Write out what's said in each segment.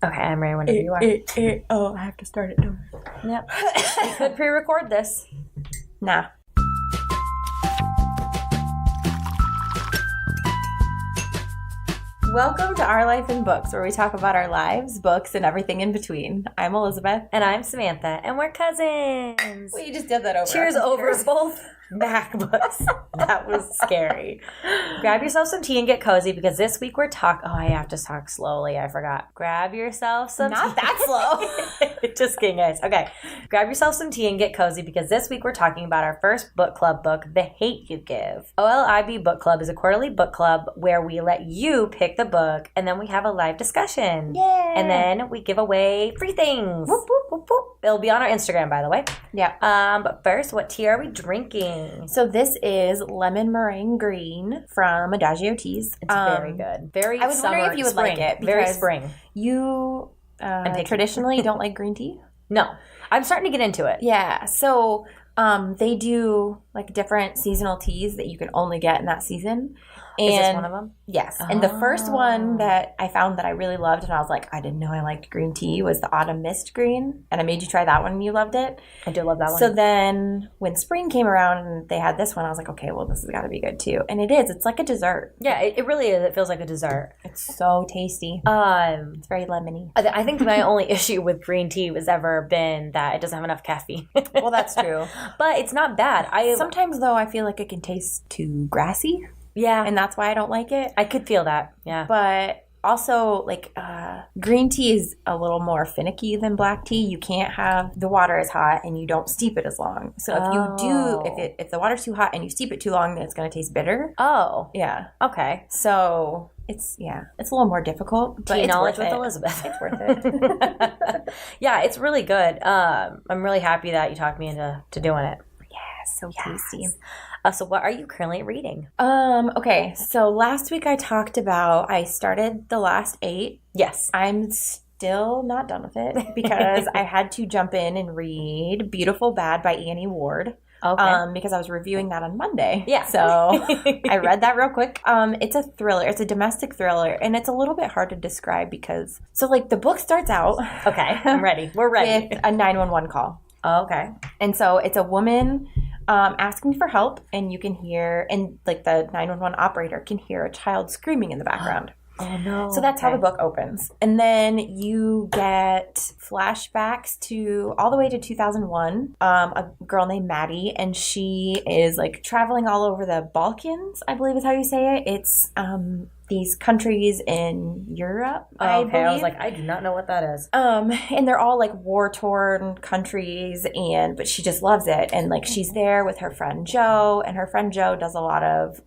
Okay, I'm ready whenever you are. Oh, I have to start it. Yep. We could pre-record this. Nah. Welcome to Our Life in Books, where we talk about our lives, books, and everything in between. I'm Elizabeth. And I'm Samantha, and we're cousins. Well, you just did that over. Cheers over both MacBooks. That was scary. Grab yourself some tea and get cozy, because this week we're talking... Oh, I have to talk slowly. I forgot. Grab yourself some tea. Not that slow. Just kidding, guys. Okay. Grab yourself some tea and get cozy, because this week we're talking about our first book club book, The Hate You Give. OLIB Book Club is a quarterly book club where we let you pick the book, and then we have a live discussion. Yay! And then we give away free things. Whoop, whoop, whoop, whoop. It'll be on our Instagram, by the way. Yeah. But first, what tea are we drinking? So this is lemon meringue green from Adagio Teas. It's very good. Very I was summer, wondering if you would spring. like it. Very spring. You traditionally don't like green tea? No. I'm starting to get into it. Yeah. So they do like different seasonal teas that you can only get in that season. And is this one of them? Yes. And the first one that I found that I really loved, and I was like, I didn't know I liked green tea, was the Autumn Mist Green. And I made you try that one and you loved it. I do love that one. So then when spring came around and they had this one, I was like, okay, well, this has got to be good too. And it is. It's like a dessert. Yeah, it really is. It feels like a dessert. It's so tasty. It's very lemony. I think my only issue with green tea has ever been that it doesn't have enough caffeine. Well, that's true. But it's not bad. Sometimes, though, I feel like it can taste too grassy. Yeah. And that's why I don't like it. I could feel that. Yeah. But also, like, green tea is a little more finicky than black tea. You can't have the water as hot and you don't steep it as long. So if the water's too hot and you steep it too long, then it's going to taste bitter. Oh. Yeah. Okay. So it's a little more difficult. But tea it's knowledge worth with it. Elizabeth. It's worth it. Yeah, it's really good. I'm really happy that you talked me into doing it. Yeah, so tasty. So what are you currently reading? Okay, so last week I started the last 8. Yes. I'm still not done with it because I had to jump in and read Beautiful Bad by Annie Ward. Okay. Because I was reviewing that on Monday. Yeah. So I read that real quick. It's a thriller. It's a domestic thriller, and it's a little bit hard to describe because the book starts out. Okay, I'm ready. We're ready. With a 911 call. Oh, okay. And so it's a woman asking for help, and you can hear, and like the 911 operator can hear a child screaming in the background. Oh, no. So that's how the book opens. And then you get flashbacks to all the way to 2001, a girl named Maddie, and she is like traveling all over the Balkans, I believe is how you say it. It's these countries in Europe, I believe. I was like, I do not know what that is. And they're all like war-torn countries, but she just loves it. And like she's there with her friend Joe, and her friend Joe does a lot of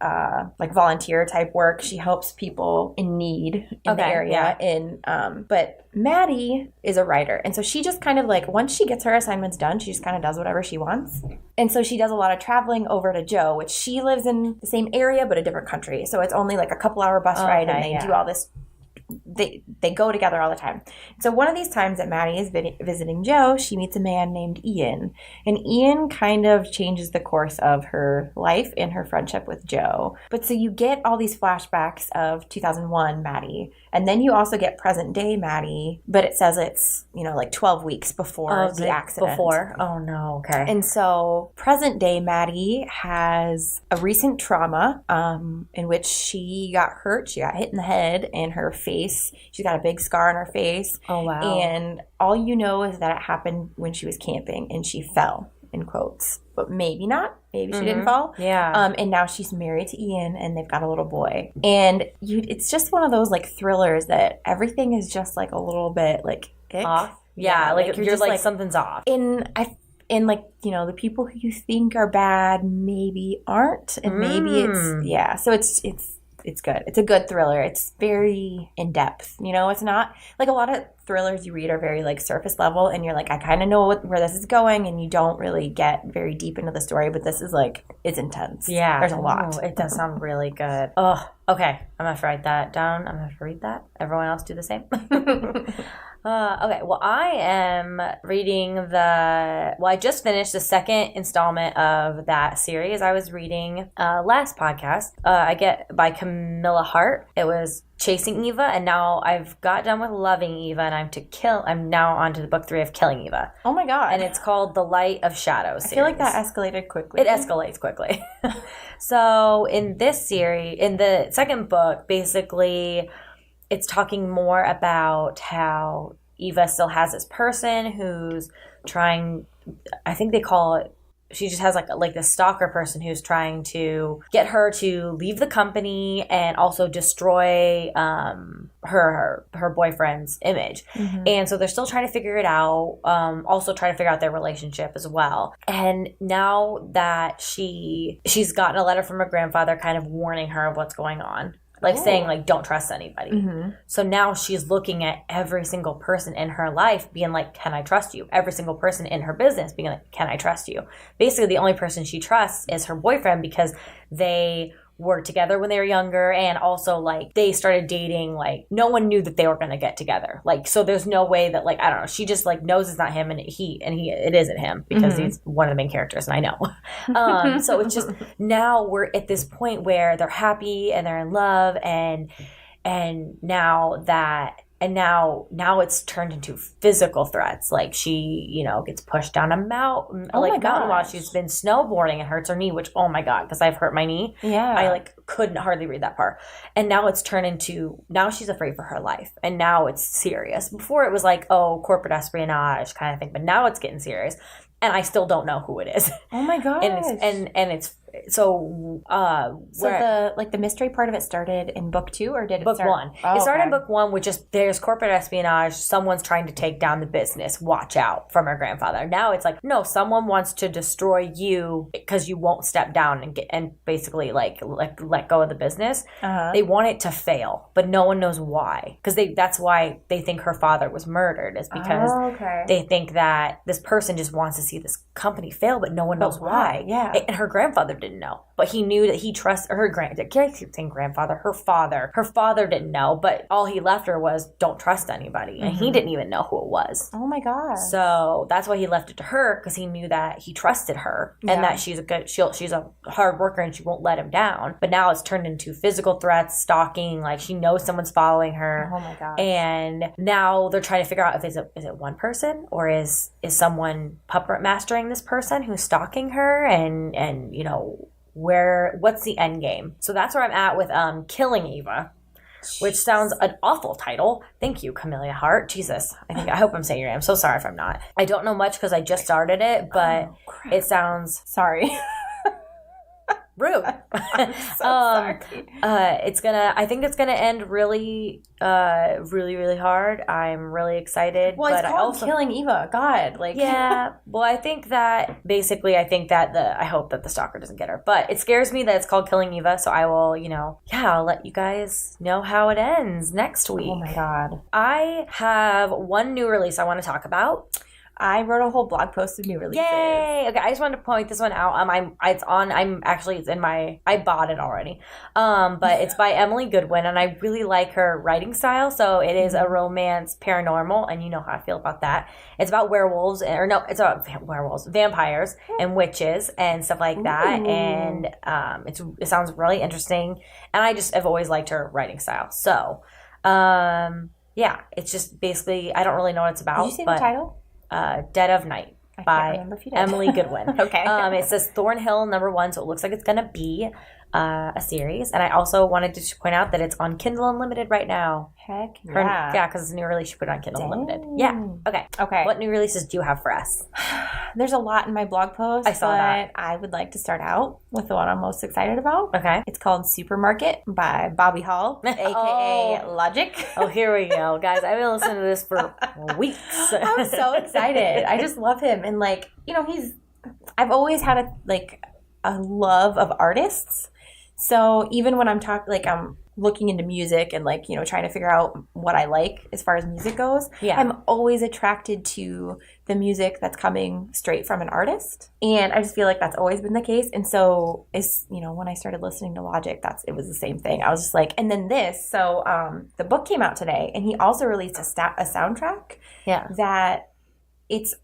like volunteer type work. She helps people in need in the area. Yeah. But Maddie is a writer, and so she just kind of like, once she gets her assignments done, she just kind of does whatever she wants. And so she does a lot of traveling over to Joe, which she lives in the same area but a different country. So it's only like a couple hour bus ride, and they do all this. They go together all the time. So one of these times that Maddie is visiting Joe, she meets a man named Ian. And Ian kind of changes the course of her life and her friendship with Joe. But so you get all these flashbacks of 2001 Maddie. And then you also get present day Maddie, but it says it's, like 12 weeks before the accident. Before? Oh, no. Okay. And so present day Maddie has a recent trauma in which she got hurt. She got hit in the head and her face. She's got a big scar on her face. Oh, wow. And all you know is that it happened when she was camping and she fell, in quotes. But maybe not. Maybe she didn't fall. Yeah. And now she's married to Ian and they've got a little boy. And it's just one of those like thrillers that everything is just like a little bit like ick. Off? Yeah, like you're just like something's off. And the people who you think are bad maybe aren't. And maybe so it's good. It's a good thriller. It's very in-depth. It's not like a lot of thrillers you read are very like surface level and you're like, I kind of know where this is going, and you don't really get very deep into the story, but this is like, it's intense. Yeah. There's a lot. It does sound really good. Oh, okay. I'm going to have to write that down. I'm going to have to read that. Everyone else do the same. Okay, well, I am reading I just finished the second installment of that series I was reading last podcast. I get by Camilla Hart. It was Chasing Eva, and now I've got done with Loving Eva, and I'm now on to the book 3 of Killing Eva. Oh my God. And it's called The Light of Shadows series. I feel like that escalated quickly. It escalates quickly. So in this series, in the second book, basically it's talking more about how Eva still has this person who's trying, I think they call it, she just has like this stalker person who's trying to get her to leave the company and also destroy her boyfriend's image. Mm-hmm. And so they're still trying to figure it out, also trying to figure out their relationship as well. And now that she's gotten a letter from her grandfather kind of warning her of what's going on. Like saying, like, don't trust anybody. Mm-hmm. So now she's looking at every single person in her life being like, can I trust you? Every single person in her business being like, can I trust you? Basically, the only person she trusts is her boyfriend because they were together when they were younger, and also like they started dating, like no one knew that they were going to get together, like, so there's no way that, like, I don't know, she just like knows it's not him, and it isn't him because mm-hmm. he's one of the main characters, and I know. So it's just now we're at this point where they're happy and they're in love, and now it's turned into physical threats. Like she, gets pushed down a mountain, mountain while she's been snowboarding and hurts her knee, which, oh my God, because I've hurt my knee. Yeah. I couldn't hardly read that part. And now it's turned into, now she's afraid for her life. And now it's serious. Before it was like, oh, corporate espionage kind of thing. But now it's getting serious. And I still don't know who it is. Oh my gosh. And it's so the mystery part of it started in book 2, or did it book start? 1? It started in book 1 with just there's corporate espionage, someone's trying to take down the business, watch out, from her grandfather. Now it's like, no, someone wants to destroy you because you won't step down and basically let go of the business. Uh-huh. They want it to fail, but no one knows why, because that's why they think her father was murdered, is because they think that this person just wants to see this company fail, but no one knows why. Yeah. And her grandfather didn't know, but he knew that he trusted her grandfather. Her father didn't know, but all he left her was, don't trust anybody. And he didn't even know who it was. Oh my God. So that's why he left it to her, because he knew that he trusted her and that she's a hard worker and she won't let him down. But now it's turned into physical threats, stalking, like she knows someone's following her. Oh my God. And now they're trying to figure out if is it one person, or is someone puppet mastering this person who's stalking her, and what's the end game. So that's where I'm at with Killing Eva, which sounds an awful title. Thank you, Camilla Hart. Jesus, I hope I'm saying your name. I'm so sorry if I'm not. I don't know much because I just started it, but it sounds sorry. Rude. I'm so sorry. I think it's gonna end really, really, really hard. I'm really excited. Well, it's called Killing Eva. God, yeah. Well, I think that I hope that the stalker doesn't get her, but it scares me that it's called Killing Eva. So I will, I'll let you guys know how it ends next week. Oh my God. I have one new release I want to talk about. I wrote a whole blog post of new releases. Yay! Okay, I just wanted to point this one out. I bought it already. But it's by Emily Goodwin, and I really like her writing style. So it is a romance paranormal, and you know how I feel about that. It's about werewolves, it's about werewolves, vampires, and witches, and stuff like that. Ooh. And it sounds really interesting, and I just have always liked her writing style. So, yeah, it's just basically, I don't really know what it's about. Did you say the title? Dead of Night by Emily Goodwin. Okay. It says Thornhill #1, so it looks like it's going to be a series. And I also wanted to point out that it's on Kindle Unlimited right now. Heck yeah. Yeah, because it's a new release. She put it on Kindle Unlimited. Yeah. Okay. What new releases do you have for us? There's a lot in my blog post. I saw that. I would like to start out with the one I'm most excited about. Okay. It's called Supermarket by Bobby Hall, a.k.a. Logic. Oh, here we go. Guys, I've been listening to this for weeks. I'm so excited. I just love him. And I've always had a love of artists. So even when I'm talking, looking into music and like, trying to figure out what I like as far as music goes, I'm always attracted to the music that's coming straight from an artist. And I just feel like that's always been the case. And so it's, when I started listening to Logic, it was the same thing. I was just like, and then this, so the book came out today and he also released a soundtrack that it's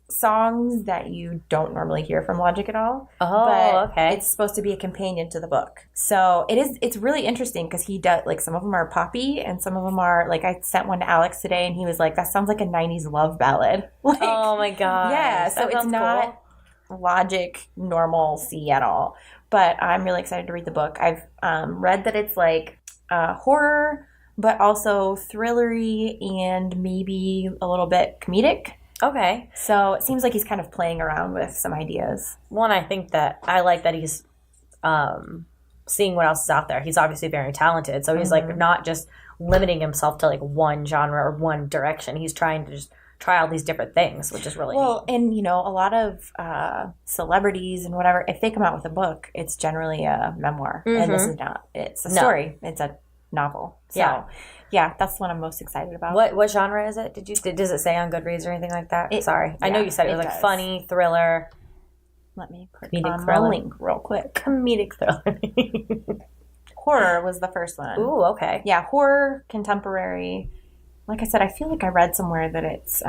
songs that you don't normally hear from Logic at all. But it's supposed to be a companion to the book. So it's really interesting because he does, like, some of them are poppy and some of them are, like, I sent one to Alex today and he was like, that sounds like a 90s love ballad. Like, oh my god. Yeah, so it's not Logic normalcy at all. But I'm really excited to read the book. I've read that it's like horror, but also thrillery and maybe a little bit comedic. Okay. So it seems like he's kind of playing around with some ideas. One, I think that I like that he's seeing what else is out there. He's obviously very talented. So he's like not just limiting himself to like one genre or one direction. He's trying to just try all these different things, which is really neat. And a lot of celebrities and whatever, if they come out with a book, it's generally a memoir. And this is not. It's a story. It's a novel. So yeah, that's what I'm most excited about. What genre is it? Does it say on Goodreads or anything like that? Sorry. I know you said it was like funny, thriller. Let me put on the link real quick. Comedic thriller. Horror was the first one. Ooh, okay. Yeah, horror, contemporary. Like I said, I feel like I read somewhere that it's...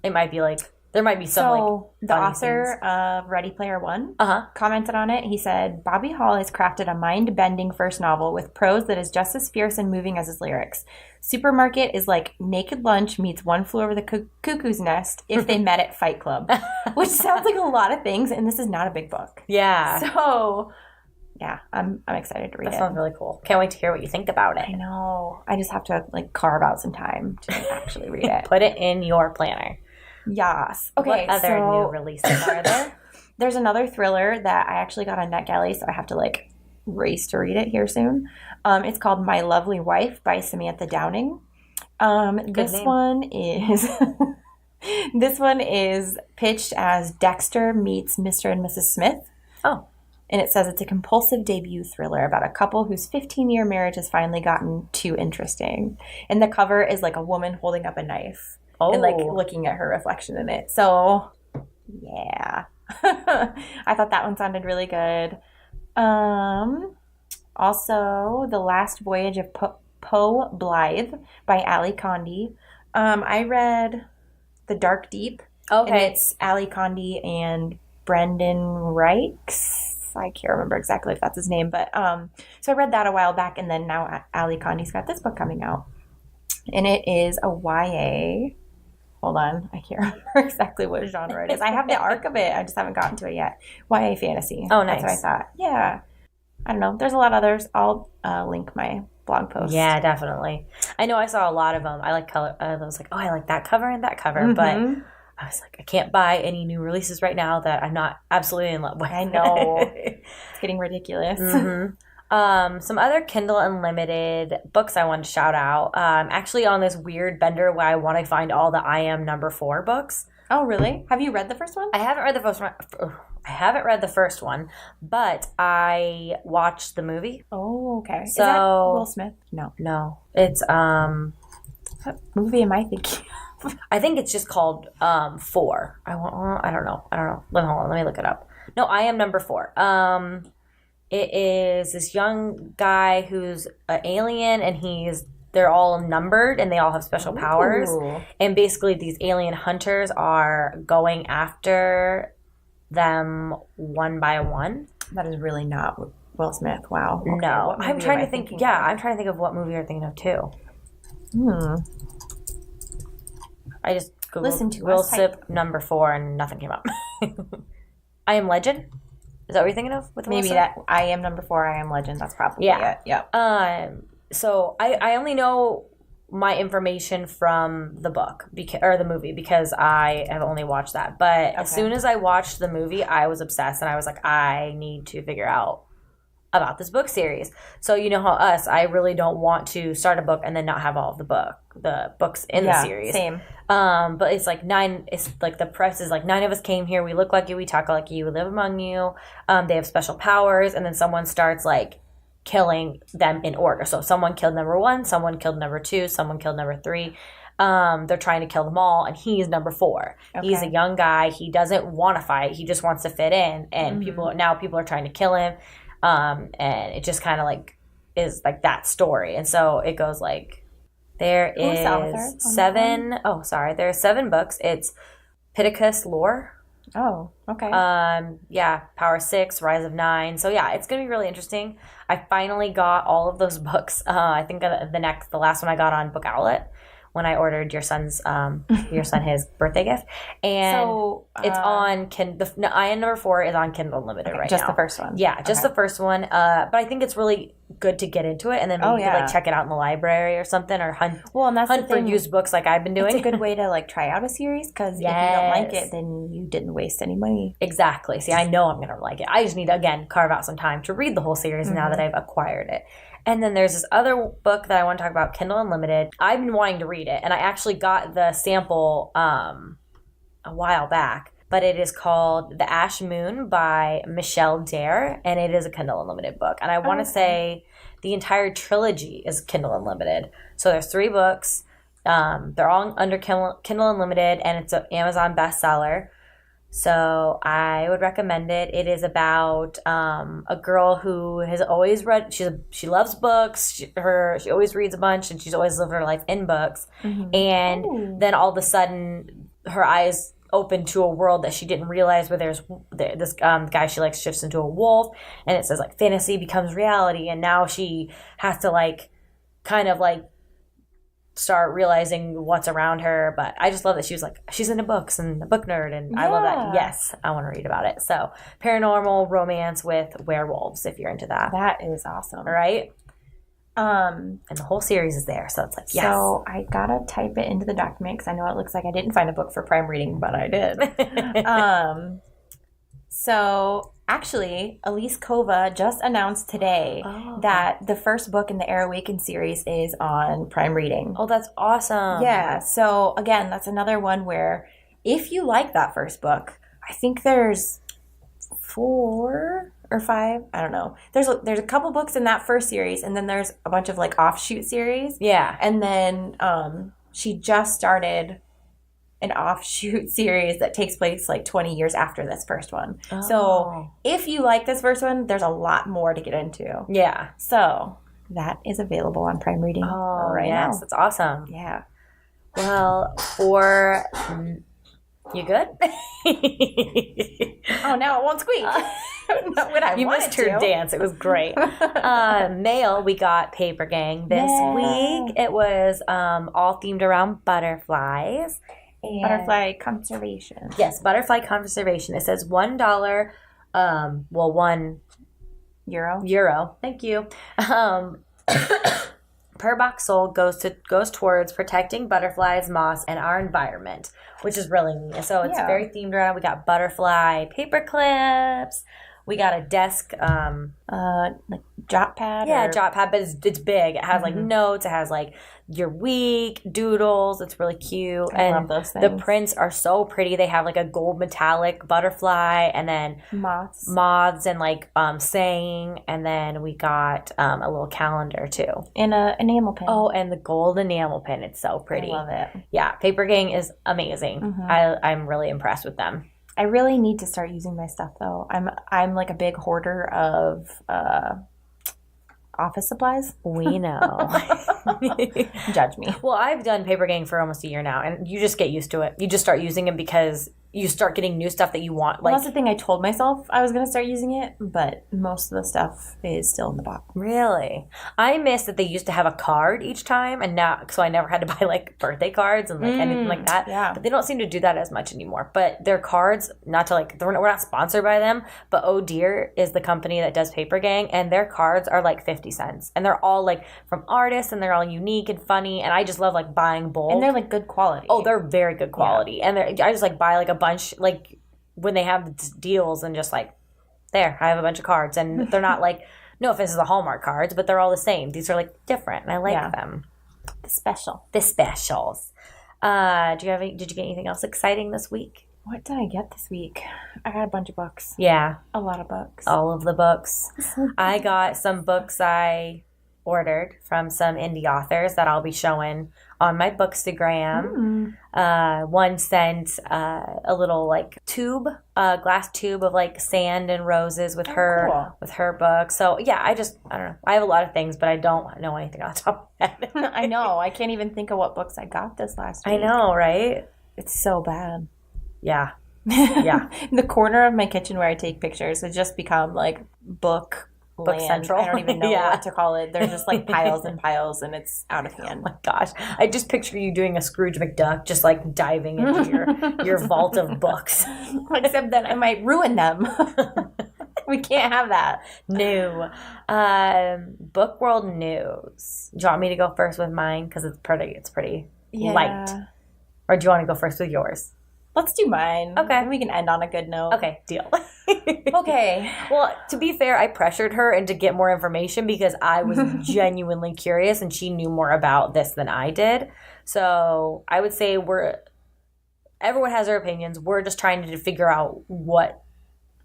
it might be like... There might be some the author of Ready Player One commented on it. He said, Bobby Hollis crafted a mind-bending first novel with prose that is just as fierce and moving as his lyrics. Supermarket is like Naked Lunch meets One Flew Over the Cuckoo's Nest if they met at Fight Club, which sounds like a lot of things, and this is not a big book. Yeah. So, yeah, I'm excited to read it. That sounds really cool. Can't wait to hear what you think about it. I know. I just have to like carve out some time to actually read it. Put it in your planner. Yes. Okay. What other new releases are there? There's another thriller that I actually got on NetGalley, so I have to like race to read it here soon. It's called My Lovely Wife by Samantha Downing. This one is this one is pitched as Dexter meets Mr. and Mrs. Smith. Oh. And it says it's a compulsive debut thriller about a couple whose 15-year marriage has finally gotten too interesting. And the cover is like a woman holding up a knife. Oh. And like looking at her reflection in it. So, yeah. I thought that one sounded really good. Also, The Last Voyage of Poe Blythe by Ali Condi. I read The Dark Deep. Okay. And it's Ali Condi and Brendan Reichs. I can't remember exactly if that's his name. But so I read that a while back. And then now Ali Condi's got this book coming out. And it is a YA... Hold on. I can't remember exactly what genre it is. I have the arc of it. I just haven't gotten to it yet. YA fantasy. Oh, nice. That's what I thought. Yeah. I don't know. There's a lot of others. I'll link my blog post. Yeah, definitely. I know I saw a lot of them. I like color. I was like, oh, I like that cover and that cover. But I was like, I can't buy any new releases right now that I'm not absolutely in love with. I know. It's getting ridiculous. Some other Kindle Unlimited books I want to shout out. Actually on this weird bender where I want to find all the I Am Number 4 books. Oh, really? Have you read the first one? I haven't read the first one. I haven't read the first one, but I watched the movie. Oh, okay. So, is that Will Smith? No. It's what movie am I thinking? I think it's just called 4. I don't know. Hold on, let me look it up. No, I Am Number 4. It is this young guy who's an alien, and they're all numbered, and they all have special powers. And basically, these alien hunters are going after them one by one. That is really not Will Smith. Wow. Okay. No, I'm trying to think. Yeah, I'm trying to think of what movie you're thinking of too. I just googled Listen to Will us. Smith number 4, and nothing came up. I Am Legend. Is that what you're thinking of? With maybe that I Am Number 4, I Am Legend. That's probably it. Yeah. So I only know my information from the book or the movie because I have only watched that. But as soon as I watched the movie, I was obsessed, and I was like, I need to figure out about this book series. So you know how I really don't want to start a book and then not have all of the books in the series. Same. But it's like 9. It's like the press is like 9 of us came here. We look like you. We talk like you. We live among you. They have special powers, and then someone starts like killing them in order. So someone killed number 1, someone killed number 2, someone killed number 3. They're trying to kill them all, and he's number 4. Okay. He's a young guy. He doesn't want to fight. He just wants to fit in, and people are trying to kill him. And it just kind of like is like that story. And so it goes like there is 7. Oh, sorry. There are 7 books. It's Pittacus Lore. Oh, okay. Power 6, Rise of 9. So yeah, it's gonna be really interesting. I finally got all of those books. I think the last one I got on Book Outlet when I ordered your son his birthday gift, and so, it's on Kindle. IN number 4 is on Kindle Unlimited right just now. Just the first one. Yeah, just the first one. But I think it's really good to get into it, and then maybe you could like check it out in the library or something, or hunt for used books like I've been doing. It's a good way to like try out a series, because if you don't like it, then you didn't waste any money. Exactly. See, I know I'm gonna like it. I just need to again carve out some time to read the whole series now that I've acquired it. And then there's this other book that I want to talk about, Kindle Unlimited. I've been wanting to read it, and I actually got the sample a while back. But it is called The Ash Moon by Michelle Dare, and it is a Kindle Unlimited book. And I want to say the entire trilogy is Kindle Unlimited. So there's 3 books. They're all under Kindle Unlimited, and it's an Amazon bestseller. So I would recommend it. It is about a girl who has always read. She loves books. She always reads a bunch, and she's always lived her life in books. And then all of a sudden, her eyes open to a world that she didn't realize, where there's this guy she likes shifts into a wolf, and it says like fantasy becomes reality, and now she has to like kind of like start realizing what's around her. But I just love that she's into books and a book nerd, and I love that. Yes, I want to read about it. So paranormal romance with werewolves, if you're into that. That is awesome. Right? And the whole series is there, so it's like, yes. So I gotta type it into the document, because I know it looks like I didn't find a book for Prime reading, but I did. So actually, Elise Kova just announced today that the first book in the Air Awaken series is on Prime Reading. Oh, that's awesome. Yeah. So again, that's another one where if you like that first book, I think there's 4 or 5, I don't know. There's a couple books in that first series, and then there's a bunch of like offshoot series. Yeah. And then she just started an offshoot series that takes place like 20 years after this first one. Oh. So if you like this first one, there's a lot more to get into. Yeah. So that is available on Prime Reading right now. Yes, that's awesome. Yeah. Well, you good? Oh, now it won't squeak. Not when I you missed her dance. It was great. Mail, we got Paper Gang this week. It was all themed around butterflies. And butterfly conservation. Yes, butterfly conservation. It says $1, €1. Euro. Thank you. Per box sold goes towards protecting butterflies, moss, and our environment, which is really neat. So it's very themed around. We got butterfly paper clips. We got a desk, like jot pad. Yeah, jot pad, but it's big. It has like notes. It has like your week, doodles. It's really cute. I love those things. The prints are so pretty. They have like a gold metallic butterfly, and then moths, and like saying. And then we got a little calendar too, and an enamel pin. Oh, and the gold enamel pin. It's so pretty. I love it. Yeah, Paper Gang is amazing. I'm really impressed with them. I really need to start using my stuff though. I'm like a big hoarder of office supplies. We know. Judge me. Well, I've done Paper Gang for almost a year now, and you just get used to it. You just start using it because you start getting new stuff that you want. Well, that's the thing. I told myself I was going to start using it, but most of the stuff is still in the box. Really? I miss that they used to have a card each time, and now, so I never had to buy like birthday cards and like anything like that. Yeah. But they don't seem to do that as much anymore. But their cards, not to like, we're not sponsored by them, but Oh Dear is the company that does Paper Gang, and their cards are like 50 cents. And they're all like from artists, and they're all unique and funny, and I just love like buying bulk. And they're like good quality. Oh, they're very good quality. Yeah. And I just like buy like a bunch, like when they have deals, and just like, there, I have a bunch of cards, and they're not like, no offense to the Hallmark cards, but they're all the same. These are like different, and I like them. The specials. Did you get anything else exciting this week? What did I get this week? I got a bunch of books. Yeah. A lot of books. All of the books. I got some books I ordered from some indie authors that I'll be showing on my Bookstagram. One sent a little like tube, glass tube of like sand and roses with her book. So yeah, I don't know. I have a lot of things, but I don't know anything off the top of my head. I know. I can't even think of what books I got this last week. I know, right? It's so bad. Yeah. Yeah. The corner of my kitchen where I take pictures has just become like book land. Central. I don't even know what to call it. There's just like piles and piles, and it's out of hand. Oh my gosh. I just picture you doing a Scrooge McDuck, just like diving into your vault of books. Except that I might ruin them. We can't have that. New. Book World News. Do you want me to go first with mine? Because it's pretty light. Or do you want to go first with yours? Let's do mine. Okay. We can end on a good note. Okay, deal. Okay. Well, to be fair, I pressured her into get more information because I was genuinely curious and she knew more about this than I did. So I would say everyone has their opinions. We're just trying to figure out what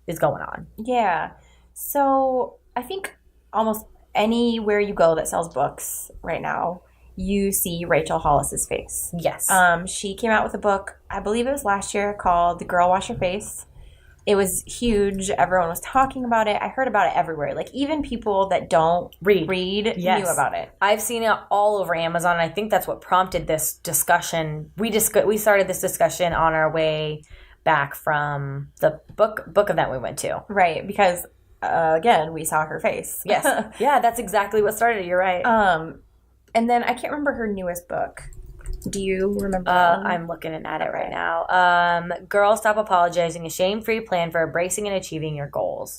is going on. Yeah. So I think almost anywhere you go that sells books right now, you see Rachel Hollis's face. Yes. She came out with a book, I believe it was last year, called The Girl Wash Your Face. It was huge. Everyone was talking about it. I heard about it everywhere. Like, even people that don't read knew about it. I've seen it all over Amazon. I think that's what prompted this discussion. We started this discussion on our way back from the book event we went to. Right, because, again, we saw her face. Yes. Yeah, that's exactly what started it. You're right. And then I can't remember her newest book. Do you remember? I'm looking at it right now. Girl, Stop Apologizing, a shame-free plan for embracing and achieving your goals.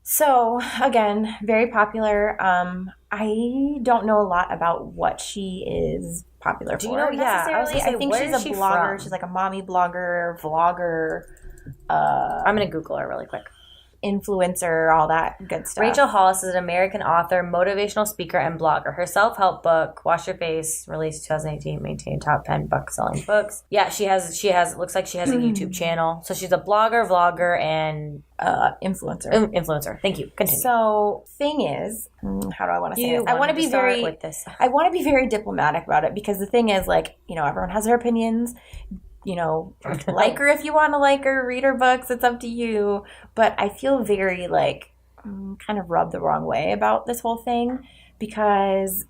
So, again, very popular. I don't know a lot about what she is popular for. Do you know? Necessarily. Yeah, I think she's a blogger. She's like a mommy blogger, vlogger. I'm going to Google her really quick. Influencer, all that good stuff. Rachel Hollis is an American author, motivational speaker, and blogger. Her self-help book, Wash Your Face, released 2018, maintained top 10 book-selling books. Yeah, she has. It looks like she has a YouTube channel. So she's a blogger, vlogger, and influencer. Influencer. Thank you. Continue. So, thing is, how do I want to say this? I want to be I want to be very diplomatic about it because the thing is, like, everyone has their opinions. Like her if you want to like her, read her books, it's up to you. But I feel very kind of rubbed the wrong way about this whole thing because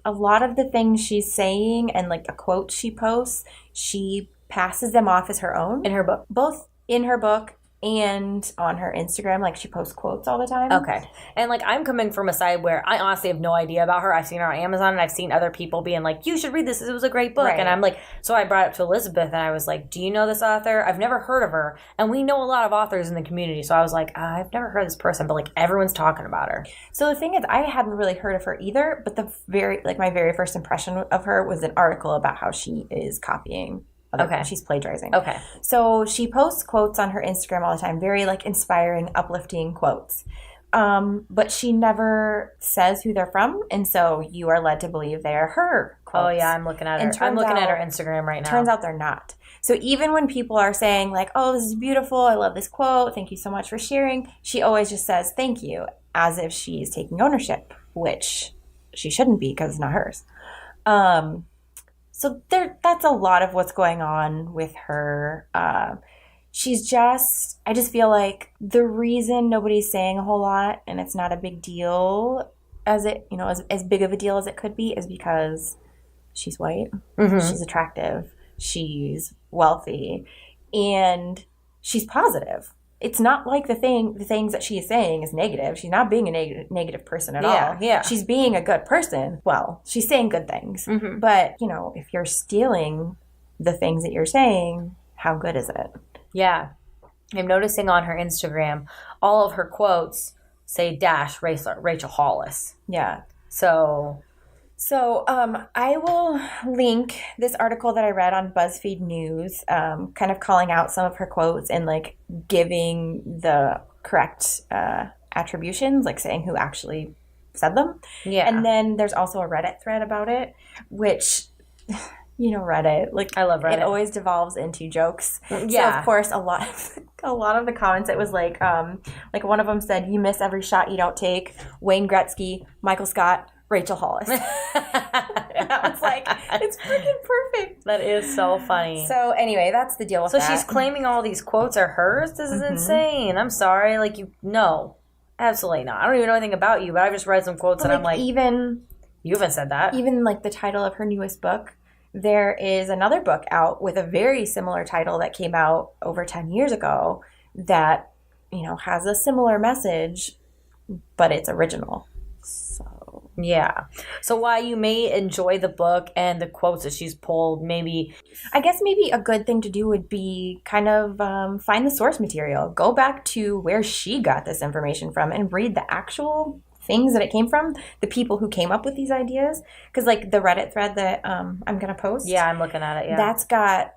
a lot of the things she's saying and like the quotes she posts, she passes them off as her own. In her book? Both in her book and on her Instagram, like she posts quotes all the time. Okay. And like I'm coming from a side where I honestly have no idea about her. I've seen her on Amazon and I've seen other people being like, you should read this. It was a great book. Right. And I'm like, so I brought it up to Elizabeth and I was like, do you know this author? I've never heard of her. And we know a lot of authors in the community. So I was like, I've never heard of this person, but like everyone's talking about her. So the thing is, I hadn't really heard of her either, but my very first impression of her was an article about how she is copying. Okay. She's plagiarizing. Okay. So she posts quotes on her Instagram all the time, very like inspiring, uplifting quotes. But she never says who they're from, and so you are led to believe they're her quotes. Oh yeah, I'm looking at her. I'm looking at her Instagram right now. Turns out they're not. So even when people are saying like, "Oh, this is beautiful. I love this quote. Thank you so much for sharing," she always just says "thank you" as if she's taking ownership, which she shouldn't be because it's not hers. So that's a lot of what's going on with her. I just feel like the reason nobody's saying a whole lot and it's not a big deal as big of a deal as it could be is because she's white, she's attractive, she's wealthy, and she's positive. It's not like the things that she is saying is negative. She's not being a negative person at all. Yeah. She's being a good person. Well, she's saying good things. Mm-hmm. But, if you're stealing the things that you're saying, how good is it? Yeah. I'm noticing on her Instagram, all of her quotes say Rachel Hollis. Yeah. So I will link this article that I read on BuzzFeed News, kind of calling out some of her quotes and like giving the correct attributions, like saying who actually said them. Yeah. And then there's also a Reddit thread about it, which, Reddit. Like, I love Reddit. It always devolves into jokes. Yeah. So of course, a lot of the comments, it was like one of them said, "You miss every shot you don't take." Wayne Gretzky, Michael Scott, Rachel Hollis. And I was like, it's freaking perfect. That is so funny. So anyway, that's the deal with so that. she's claiming all these quotes are hers? This is insane. I'm sorry. Like, no, absolutely not. I don't even know anything about you, but I've just read some quotes and I'm like, you haven't said that. Even like the title of her newest book, there is another book out with a very similar title that came out over 10 years ago that, has a similar message, but it's original. So yeah. So while you may enjoy the book and the quotes that she's pulled, I guess maybe a good thing to do would be kind of find the source material. Go back to where she got this information from and read the actual things that it came from, the people who came up with these ideas. Because like the Reddit thread that I'm going to post. Yeah, I'm looking at it. Yeah. That's got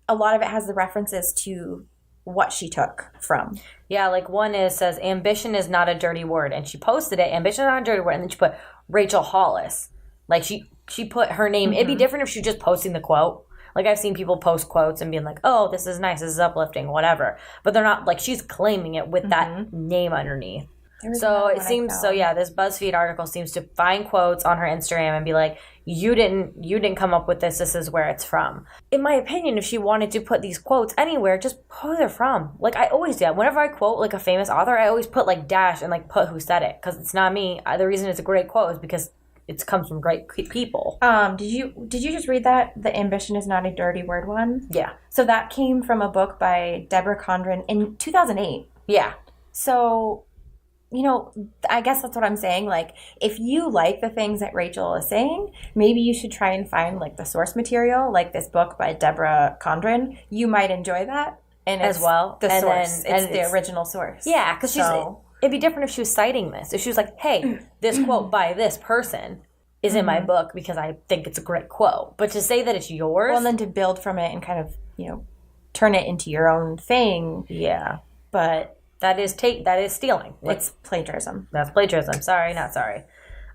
a lot of it has the references to what she took from. Yeah, like one says, ambition is not a dirty word. And she posted it, ambition is not a dirty word. And then she put Rachel Hollis. Like she put her name. Mm-hmm. It'd be different if she was just posting the quote. Like I've seen people post quotes and being like, oh, this is nice, this is uplifting, whatever. But they're not, like she's claiming it with that name underneath. So it seems, this BuzzFeed article seems to find quotes on her Instagram and be like, you didn't come up with this is where it's from. In my opinion, if she wanted to put these quotes anywhere, just put who they're from. Like I always do. Whenever I quote like a famous author, I always put like dash and like put who said it, because it's not me. The reason it's a great quote is because it comes from great people. Did you just read that? The ambition is not a dirty word one? Yeah. So that came from a book by Deborah Condren in 2008. Yeah. So, I guess that's what I'm saying. Like, if you like the things that Rachel is saying, maybe you should try and find like the source material, like this book by Deborah Condren. You might enjoy that. And as well. The source. It's the original source. Yeah, because it'd be different if she was citing this. If she was like, hey, this quote by this person is in my book because I think it's a great quote. But to say that it's yours. Well, and then to build from it and kind of, turn it into your own thing. Yeah. But that is stealing. It's plagiarism. That's plagiarism. Sorry, not sorry.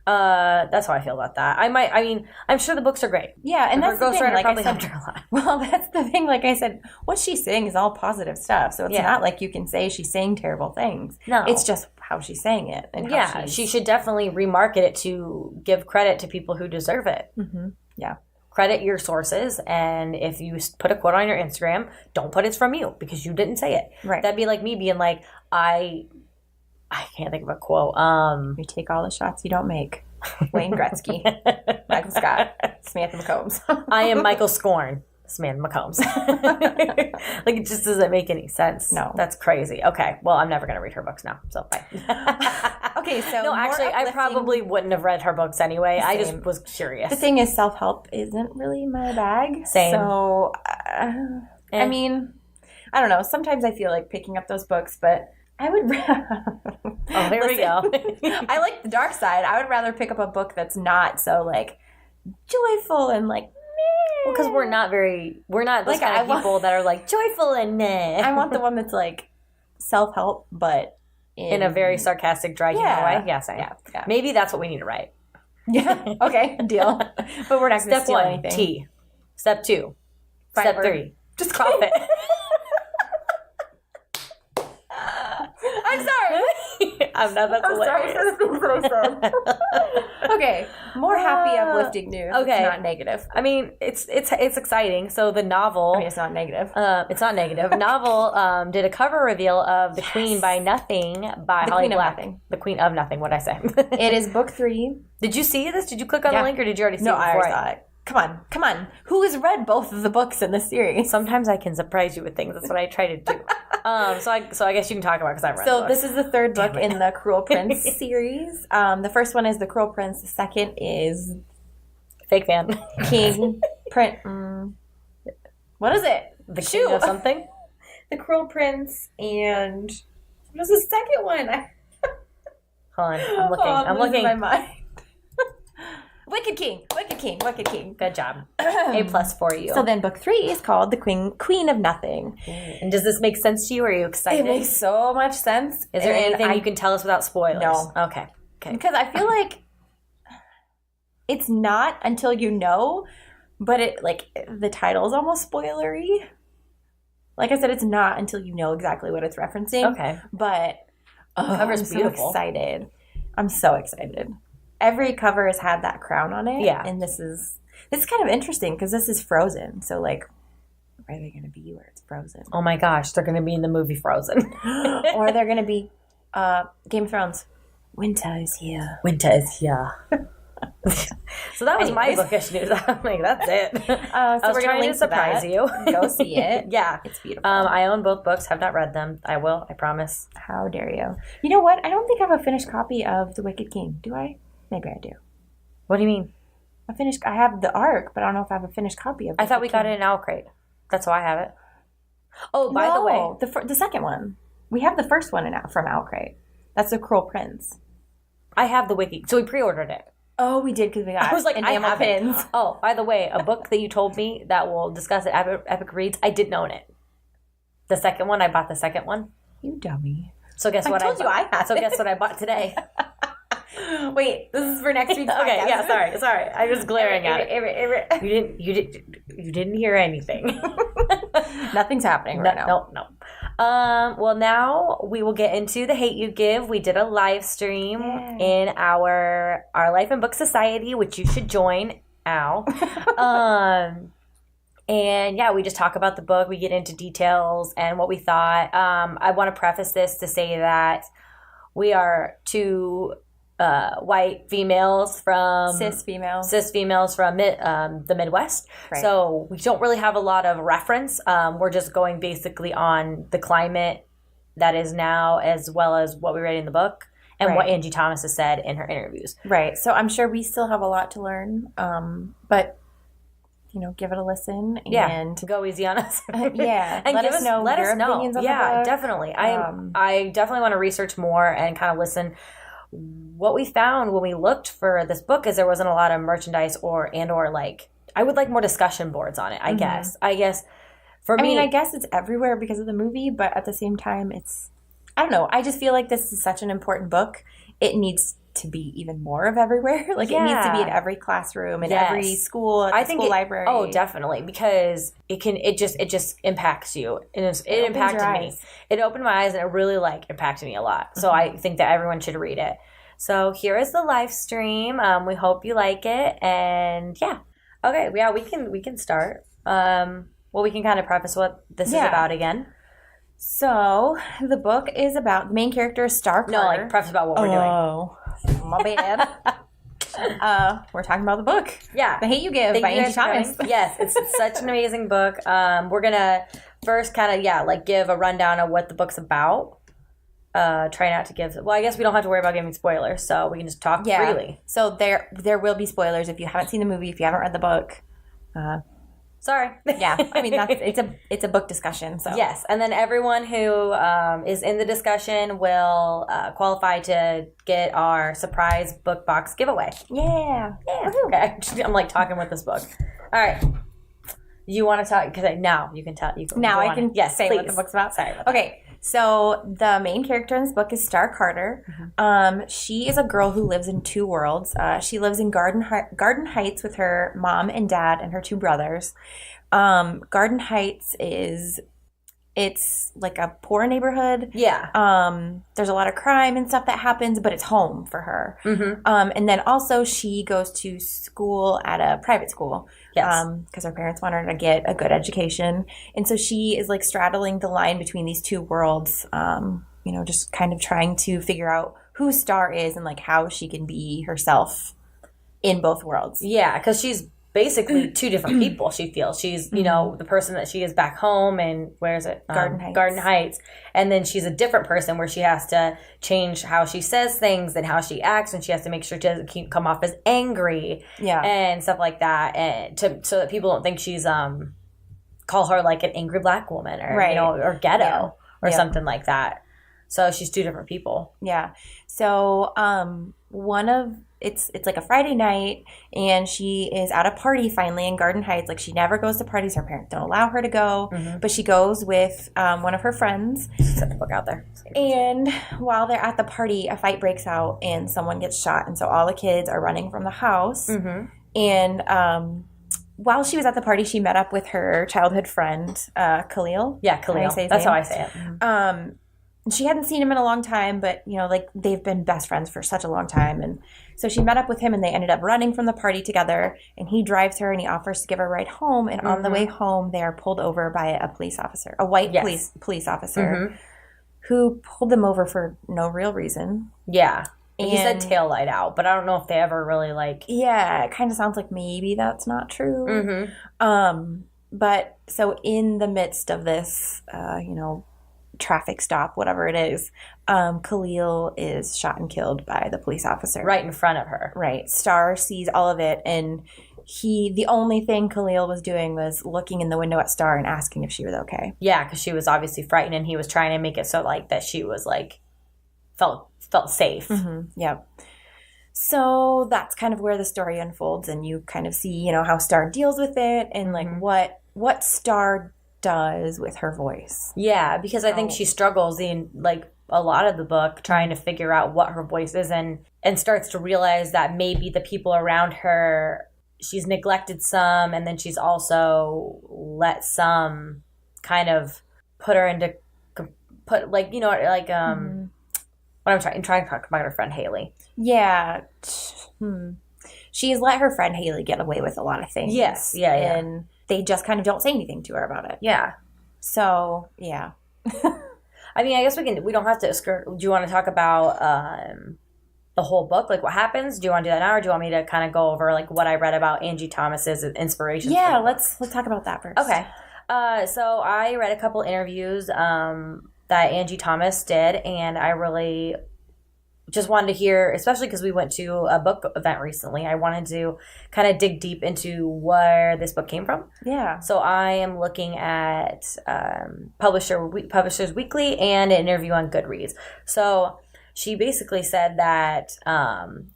That's how I feel about that. I'm sure the books are great. Yeah, and that's the thing. Like probably helped her a lot. Well, that's the thing. Like I said, what she's saying is all positive stuff. So it's not like you can say she's saying terrible things. No. It's just how she's saying it. And she should definitely remarket it to give credit to people who deserve it. Mm-hmm. Yeah. Credit your sources, and if you put a quote on your Instagram, don't put it's from you because you didn't say it. Right. That'd be like me being like, I can't think of a quote. You take all the shots you don't make. Wayne Gretzky, Michael Scott, Samantha McCombs. I am Michael Scorn, Samantha McCombs. Like, it just doesn't make any sense. No. That's crazy. Okay, well, I'm never going to read her books now, so bye. Okay, so no, actually, I probably wouldn't have read her books anyway. Same. I just was curious. The thing is, self-help isn't really my bag. Same. So, I mean, I don't know. Sometimes I feel like picking up those books, but I would oh, here we go. I like the dark side. I would rather pick up a book that's not so, like, joyful and, like, well, because we're not those like, kind of people that are, like, joyful and meh. I want the one that's, like, self-help, but in a very sarcastic, dry humor way. Yeah, same. Yeah. Maybe that's what we need to write. Yeah. Okay. Deal. But we're not going to steal anything. Step 1, tea. Step 2. Step 3. Just profit. I'm sorry. I'm sorry for the things that I said. Okay. More happy, uplifting news. Okay. It's not negative. I mean, it's exciting. So the novel. I mean, it's not negative. It's not negative. Novel did a cover reveal of The Queen by Nothing by Holly Black. The Queen of Nothing. What'd I say? It is book 3. Did you see this? Did you click on the link, or did you already see it before? No, I already saw it. Come on. Who has read both of the books in this series? Sometimes I can surprise you with things. That's what I try to do. So I guess you can talk about it because I've read the books. This is the third book in the Cruel Prince series. The first one is The Cruel Prince. The second is... Fake fan. King. Prince. What is it? The King of something? The Cruel Prince and... What is the second one? Hold on. I'm looking. My mind. Wicked King. Good job. A+ for you. So then book 3 is called The Queen of Nothing. And does this make sense to you? Are you excited? It makes so much sense. Is there anything you can tell us without spoilers? No. Okay. Because I feel like it's not until you know, but it like the title is almost spoilery. Like I said, it's not until you know exactly what it's referencing. Okay. But cover's I'm beautiful. so excited. I'm so excited. Every cover has had that crown on it. Yeah. And this is kind of interesting because this is Frozen. So like, where are they going to be where it's Frozen? Oh my gosh, they're going to be in the movie Frozen. Or they're going to be Game of Thrones. Winter is here. Winter is here. So that was my Anyways. bookish news. I'm like, that's it. So I was we're trying going to surprise you. Go see it. Yeah. It's beautiful. I own both books. Have not read them. I will. I promise. How dare you? You know what? I don't think I have a finished copy of The Wicked King. Do I? Maybe I do. What do you mean? I have the ARC, but I don't know if I have a finished copy of it. I thought we got it in Owl Crate. That's why I have it. Oh, by the way. The second one. We have the first one from Owl Crate. That's The Cruel Prince. I have the wiki. So we pre-ordered it. Oh, we did because we got I was like, I enamel have pins. it. Oh, by the way, a book that you told me that we'll discuss at Epic Reads, I didn't own it. The second one, I bought the second one. You dummy. So guess what? I told you I had So it. guess what I bought today? Wait, this is for next week's podcast. Okay, yeah, sorry. I was glaring at it. You didn't hear anything. Nothing's happening right now. No. Well, now we will get into the Hate You Give. We did a live stream in our Life and Book Society, which you should join. Ow. And yeah, we just talk about the book. We get into details and what we thought. I want to preface this to say that we are two white females from Cis females from the Midwest. Right. So we don't really have a lot of reference. We're just going basically on the climate that is now, as well as what we read in the book and what Angie Thomas has said in her interviews. Right. So I'm sure we still have a lot to learn. But give it a listen and go easy on us. and let us know your opinions on the book. Definitely. I definitely want to research more and kind of listen. What we found when we looked for this book is there wasn't a lot of merchandise or like I would like more discussion boards on it. I guess for me, I guess it's everywhere because of the movie, but at the same time, I don't know. I just feel like this is such an important book. It needs to be even more of everywhere. Like it needs to be in every classroom, in every school, school library. Oh, definitely, because it just impacts you. It impacted me. It opened my eyes and it really impacted me a lot. So I think that everyone should read it. So here is the live stream. We hope you like it, and we can start. We can kind of preface what this is about again. So the book is about the main character is Star Carter. No, preface about what we're doing. Oh, my bad. We're talking about the book. Yeah. The Hate You Give by Angie Thomas. Yes, it's such an amazing book. We're going to first kind of, give a rundown of what the book's about. Try not to give... Well, I guess we don't have to worry about giving spoilers, so we can just talk freely. So there will be spoilers if you haven't seen the movie, if you haven't read the book. Sorry. Yeah, I mean it's a book discussion. So yes, and then everyone who is in the discussion will qualify to get our surprise book box giveaway. Yeah. Okay, I'm talking with this book. All right, you want to talk? Because now you can tell. Now I can say please. what the book's about. Sorry. Okay. So the main character in this book is Star Carter. Mm-hmm. She is a girl who lives in two worlds. She lives in Garden Heights with her mom and dad and her two brothers. Garden Heights it's like a poor neighborhood. Yeah. There's a lot of crime and stuff that happens, but it's home for her. Mm-hmm. And then also she goes to school at a private school. Yes. Because her parents want her to get a good education. And so she is straddling the line between these two worlds, just kind of trying to figure out who Star is and how she can be herself in both worlds. Yeah, because she's basically two different people. She feels she's the person that she is back home and where is it Garden Heights, and then she's a different person where she has to change how she says things and how she acts, and she has to make sure she doesn't come off as angry and stuff like that, and so that people don't think she's call her an angry black woman or or ghetto or something like that. So she's two different people. Yeah. So it's a Friday night and she is at a party finally in Garden Heights. She never goes to parties. Her parents don't allow her to go, but she goes with one of her friends. Set the book out there. And while they're at the party, a fight breaks out and someone gets shot. And so all the kids are running from the house. Mm-hmm. And while she was at the party, she met up with her childhood friend, Khalil. Yeah, Khalil. That's how I say it. Mm-hmm. She hadn't seen him in a long time, but, like, they've been best friends for such a long time. And so she met up with him, and they ended up running from the party together. And he drives her, and he offers to give her a ride home. And on the way home, they are pulled over by a police officer, a white police officer, who pulled them over for no real reason. Yeah. And he said tail light out, but I don't know if they ever really, like... Yeah, it kind of sounds like maybe that's not true. But so in the midst of this, traffic stop, whatever it is, Khalil is shot and killed by the police officer. Right in front of her. Right. Star sees all of it, and the only thing Khalil was doing was looking in the window at Star and asking if she was okay. Yeah, because she was obviously frightened, and he was trying to make it so, like, that she was, like, felt safe. Yep. So that's kind of where the story unfolds, and you kind of see, how Star deals with it, and, like, what Star does with her voice. Yeah, because I think she struggles in, like, a lot of the book trying to figure out what her voice is, and starts to realize that maybe the people around her, she's neglected some, and then she's also let some kind of put her into, what I'm trying to talk about her friend Haley. Yeah. She's let her friend Haley get away with a lot of things. Yes. Yeah. And they just kind of don't say anything to her about it. Yeah. So, yeah. I mean, I guess we don't have to do you want to talk about the whole book? Like, what happens? Do you want to do that now, or do you want me to kind of go over, like, what I read about Angie Thomas's inspiration? Yeah, let's talk about that first. Okay. So I read a couple interviews that Angie Thomas did, and I really just wanted to hear, especially because we went to a book event recently, I wanted to kind of dig deep into where this book came from. Yeah. So I am looking at Publishers Weekly and an interview on Goodreads. So she basically said that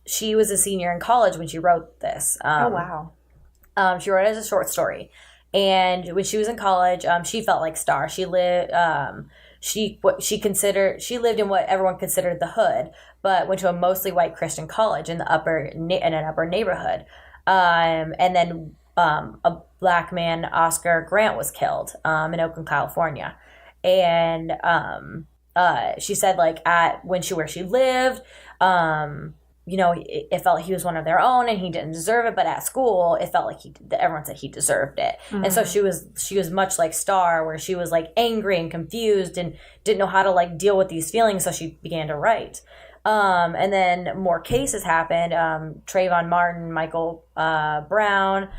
she was a senior in college when she wrote this. Oh, wow. She wrote it as a short story. And when she was in college, she felt like Star. She lived... She lived in what everyone considered the hood, but went to a mostly white Christian college in an upper neighborhood. And then a black man, Oscar Grant, was killed in Oakland, California. And she said, like, where she lived, it felt like he was one of their own and he didn't deserve it. But at school, it felt like everyone said he deserved it. Mm-hmm. And so she was much like Star, where she was, like, angry and confused and didn't know how to, like, deal with these feelings. So she began to write. And then more cases happened. Trayvon Martin, Michael Brown,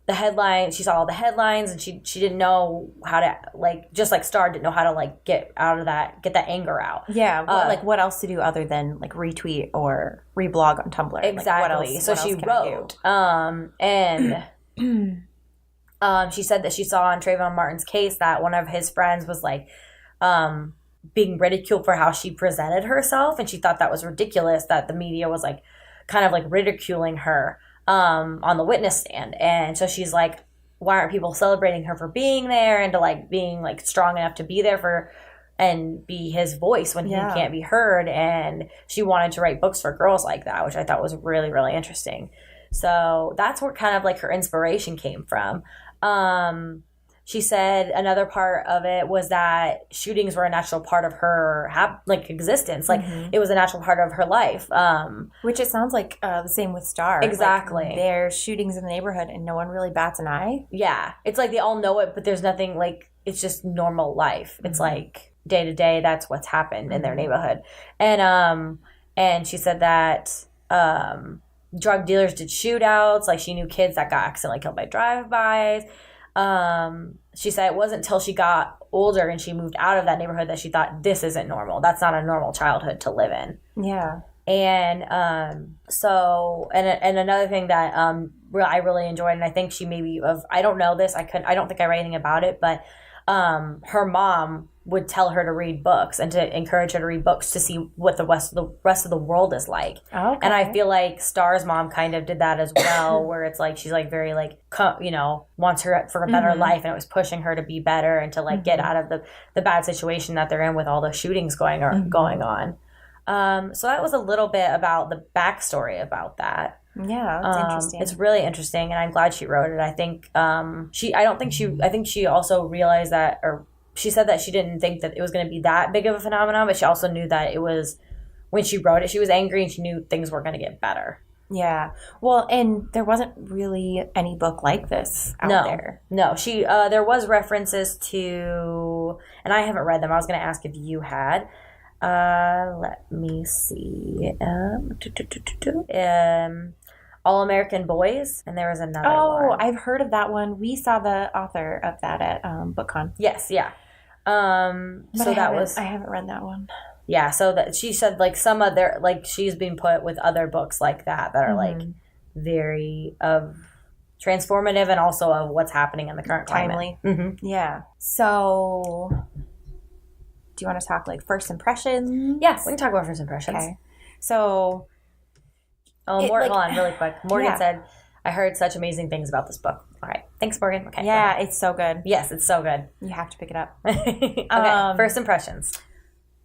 the headline, she saw all the headlines, and she didn't know how to, like, just like Star didn't know how to, like, get that anger out. Yeah. What else to do other than, like, retweet or reblog on Tumblr? Exactly. Like, so she wrote, and she said that she saw in Trayvon Martin's case that one of his friends was, like, being ridiculed for how she presented herself, and she thought that was ridiculous that the media was, like, kind of, like, ridiculing her on the witness stand. And so she's like, why aren't people celebrating her for being there and to, like, being, like, strong enough to be there for and be his voice when he can't be heard. And she wanted to write books for girls like that, which I thought was really, really interesting. So that's where kind of, like, her inspiration came from. She said another part of it was that shootings were a natural part of her existence. Like, it was a natural part of her life. Which it sounds like the same with Star. Exactly. Like, there's shootings in the neighborhood and no one really bats an eye. Yeah. It's like they all know it, but there's nothing, like, it's just normal life. It's like day to day, that's what's happened in their neighborhood. And she said that drug dealers did shootouts. Like, she knew kids that got accidentally killed by drive-bys. She said it wasn't until she got older and she moved out of that neighborhood that she thought, this isn't normal. That's not a normal childhood to live in. Yeah. And so another thing that I really enjoyed, and I think she I don't know this, I don't think I read anything about it, but her mom would tell her to read books and to encourage her to read books to see what the rest of the world is like. Okay. And I feel like Star's mom kind of did that as well, where it's like she's, like, very, like, wants her for a better life, and it was pushing her to be better and to, like, get out of the bad situation that they're in with all the shootings going on. So that was a little bit about the backstory about that. Yeah, that's interesting. It's really interesting, and I'm glad she wrote it. I think I think she also realized that, or she said that she didn't think that it was going to be that big of a phenomenon, but she also knew that it was, when she wrote it, she was angry and she knew things were going to get better. Yeah. Well, and there wasn't really any book like this out there. No. There was references to, and I haven't read them. I was going to ask if you had. Let me see. All American Boys, and there was another one. Oh, I've heard of that one. We saw the author of that at BookCon. Yes, yeah. So I haven't read that one. Yeah, so that she said like some other, like she's been put with other books like that are like very transformative and also of what's happening in the current climate. Timely. Yeah. So do you want to talk like first impressions? Yeah, we can talk about first impressions. Okay. So Morgan, hold on really quick. Morgan said, I heard such amazing things about this book. All right. Thanks, Morgan. Okay. Yeah, it's so good. Yes, it's so good. You have to pick it up. Okay, first impressions.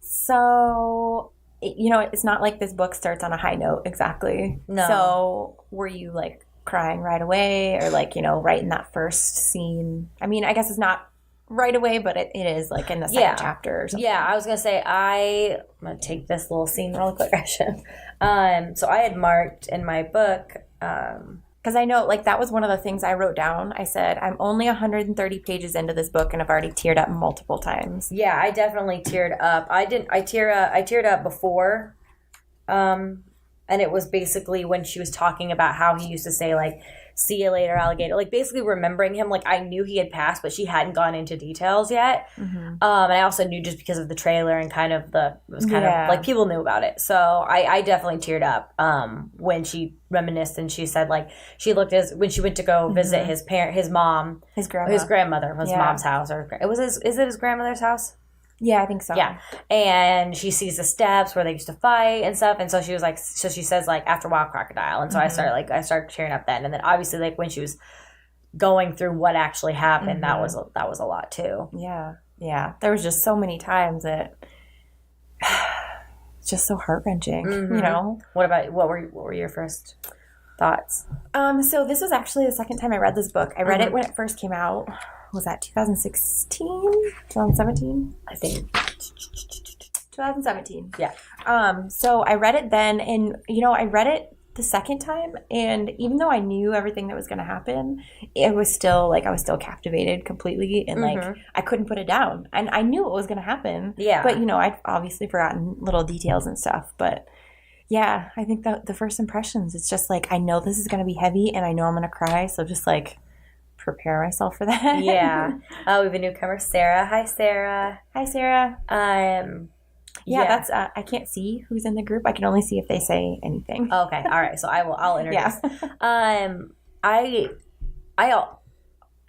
So, it's not like this book starts on a high note exactly. No. So, were you like crying right away or like, right in that first scene? I mean, I guess it's not right away, but it is like in the second chapter or something. Yeah, I was going to say, I'm going to take this little scene real quick. I should. So I had marked in my book, because I know, like, that was one of the things I wrote down. I said, I'm only 130 pages into this book, and I've already teared up multiple times. Yeah, I definitely teared up. I teared up before, and it was basically when she was talking about how he used to say, like, see you later, alligator. Like, basically remembering him. Like, I knew he had passed, but she hadn't gone into details yet. And I also knew just because of the trailer and kind of it was kind of, like, people knew about it. So I definitely teared up when she reminisced and she said, like, she looked when she went to go visit his grandmother, his mom's house. Is it his grandmother's house? Yeah, I think so. Yeah. And she sees the steps where they used to fight and stuff. And so she was like, so she says like, after Wild Crocodile. And so I started cheering up then. And then obviously like when she was going through what actually happened, that was a lot too. Yeah. Yeah. There was just so many times that it's just so heart-wrenching, What were your first thoughts? So this was actually the second time I read this book. I read it when it first came out. Was that 2016? 2017? I think 2017. Yeah. So I read it then, and I read it the second time, and even though I knew everything that was going to happen, it was still like I was still captivated completely, and like I couldn't put it down, and I knew it was going to happen. Yeah. But I'd obviously forgotten little details and stuff, but. Yeah, I think the first impressions, it's just like I know this is going to be heavy, and I know I'm going to cry, so just like. Prepare myself for that. Yeah. We have a newcomer, Sarah. Hi, Sarah. Hi, Sarah. Yeah, that's I can't see who's in the group. I can only see if they say anything. Okay. All right. So I'll introduce. Yeah.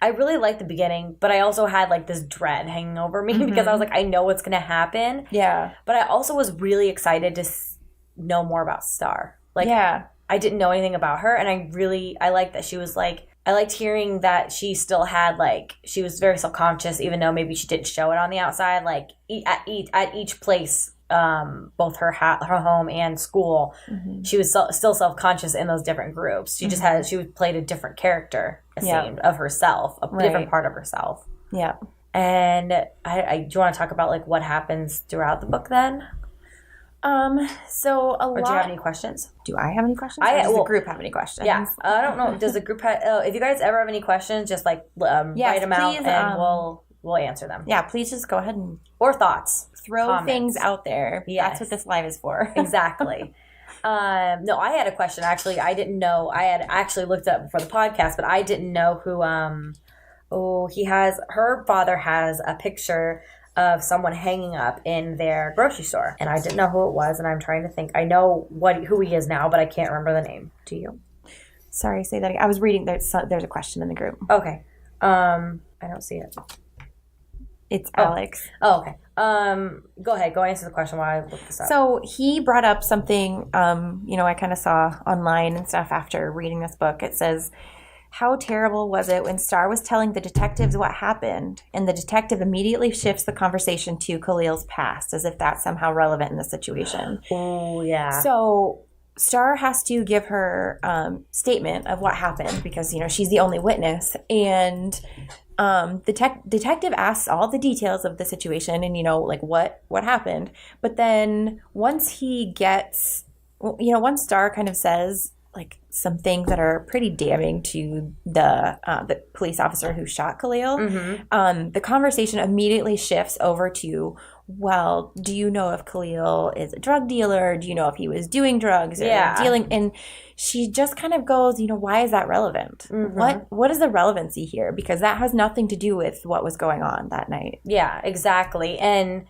I really liked the beginning, but I also had like this dread hanging over me because I was like, I know what's going to happen. Yeah. But I also was really excited to know more about Star. Like, I didn't know anything about her, and I liked that she was like, I liked hearing that she still had, like, she was very self-conscious, even though maybe she didn't show it on the outside. Like, at each place, both her home and school, she was still self-conscious in those different groups. She just she played a different character, it seemed, of herself, a different part of herself. Yeah. And do you want to talk about, like, what happens throughout the book then? So Or do you have any questions? Do I have any questions? Or does the group have any questions? Yeah. I don't know. Does the group have... if you guys ever have any questions, just like write them out and we'll answer them. Yeah, please just go ahead and... Or thoughts. Throw things out there. Yes. That's what this live is for. Exactly. No, I had a question. Actually, I didn't know. I had actually looked up before the podcast, but I didn't know who... her father has a picture of someone hanging up in their grocery store. And I didn't know who it was, and I'm trying to think. I know who he is now, but I can't remember the name. Do you? Sorry, say that again. I was reading. There's a question in the group. Okay. I don't see it. It's Alex. Oh, okay. Go ahead. Go answer the question while I look this up. So he brought up something, I kind of saw online and stuff after reading this book. It says, how terrible was it when Star was telling the detectives what happened, and the detective immediately shifts the conversation to Khalil's past, as if that's somehow relevant in the situation. Oh, yeah. So Star has to give her statement of what happened because, you know, she's the only witness. And the detective asks all the details of the situation and, you know, like what happened. But then once once Star kind of says like some things that are pretty damning to the police officer who shot Khalil, the conversation immediately shifts over to, well, do you know if Khalil is a drug dealer? Do you know if he was doing drugs or dealing? And she just kind of goes, you know, why is that relevant? What is the relevancy here? Because that has nothing to do with what was going on that night. Yeah, exactly. And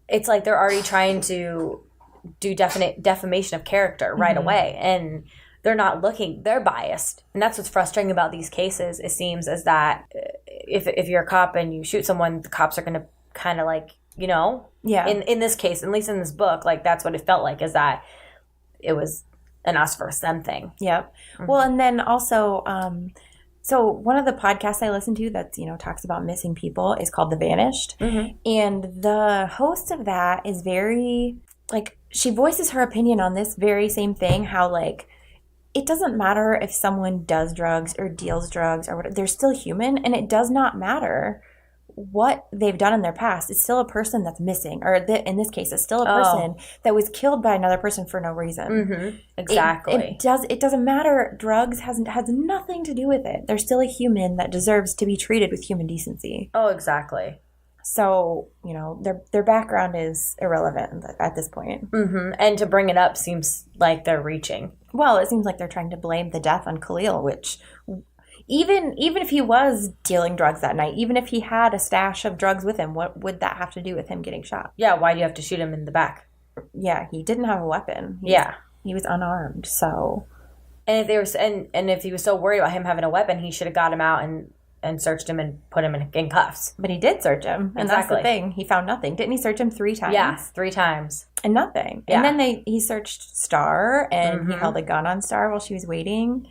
it's like they're already trying to do defamation of character right away. And they're not looking, they're biased. And that's what's frustrating about these cases, it seems, is that if you're a cop and you shoot someone, the cops are going to kind of like, you know, in this case, at least in this book, like that's what it felt like, is that it was an us versus them thing. Yep. Well, and then also, so one of the podcasts I listen to that, you know, talks about missing people is called The Vanished. And the host of that is very, like, she voices her opinion on this very same thing, how, like, it doesn't matter if someone does drugs or deals drugs or whatever, they're still human, and it does not matter what they've done in their past. It's still a person that's missing, or in this case, it's still a person that was killed by another person for no reason. Exactly. It doesn't matter. Drugs has nothing to do with it. They're still a human that deserves to be treated with human decency. Oh, exactly. So, you know, their background is irrelevant at this point. And to bring it up seems like they're reaching. Well, it seems like they're trying to blame the death on Khalil, which even if he was dealing drugs that night, even if he had a stash of drugs with him, what would that have to do with him getting shot? Yeah, why do you have to shoot him in the back? Yeah, he didn't have a weapon. He was unarmed, so. And if he was so worried about him having a weapon, he should have got him out and searched him and put him in cuffs. But he did search him, and that's the thing. He found nothing. Didn't he search him 3 times? Yeah, 3 times. And nothing. Yeah. And then he searched Star, and he held a gun on Star while she was waiting.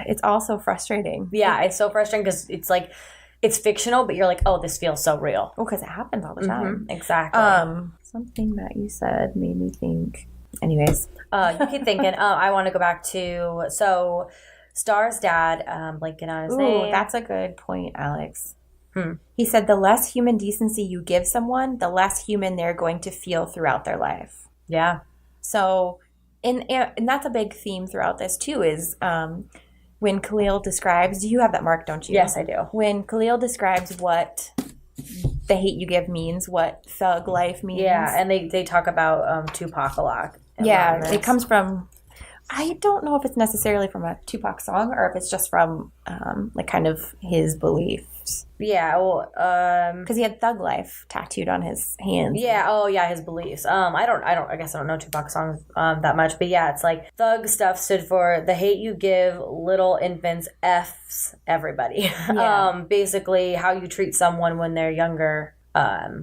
It's all so frustrating. Yeah, it's so frustrating because it's like, it's fictional, but you're like, oh, this feels so real. Well, because it happens all the time. Exactly. Something that you said made me think. Anyways. You keep thinking, I want to go back to, so Star's dad, blanking on his name. That's a good point, Alex. He said the less human decency you give someone, the less human they're going to feel throughout their life. Yeah. So, and that's a big theme throughout this too, is when Khalil describes, you have that mark, don't you? Yes, I do. When Khalil describes what the hate you give means, what thug life means. Yeah, and they talk about Tupac a lot. Yeah, it comes from, I don't know if it's necessarily from a Tupac song or if it's just from like kind of his beliefs. Yeah, well, because he had thug life tattooed on his hands. Yeah, oh yeah, his beliefs. I guess I don't know Tupac songs that much, but yeah, it's like thug stuff stood for the hate you give little infants, F's everybody. Yeah. Basically how you treat someone when they're younger.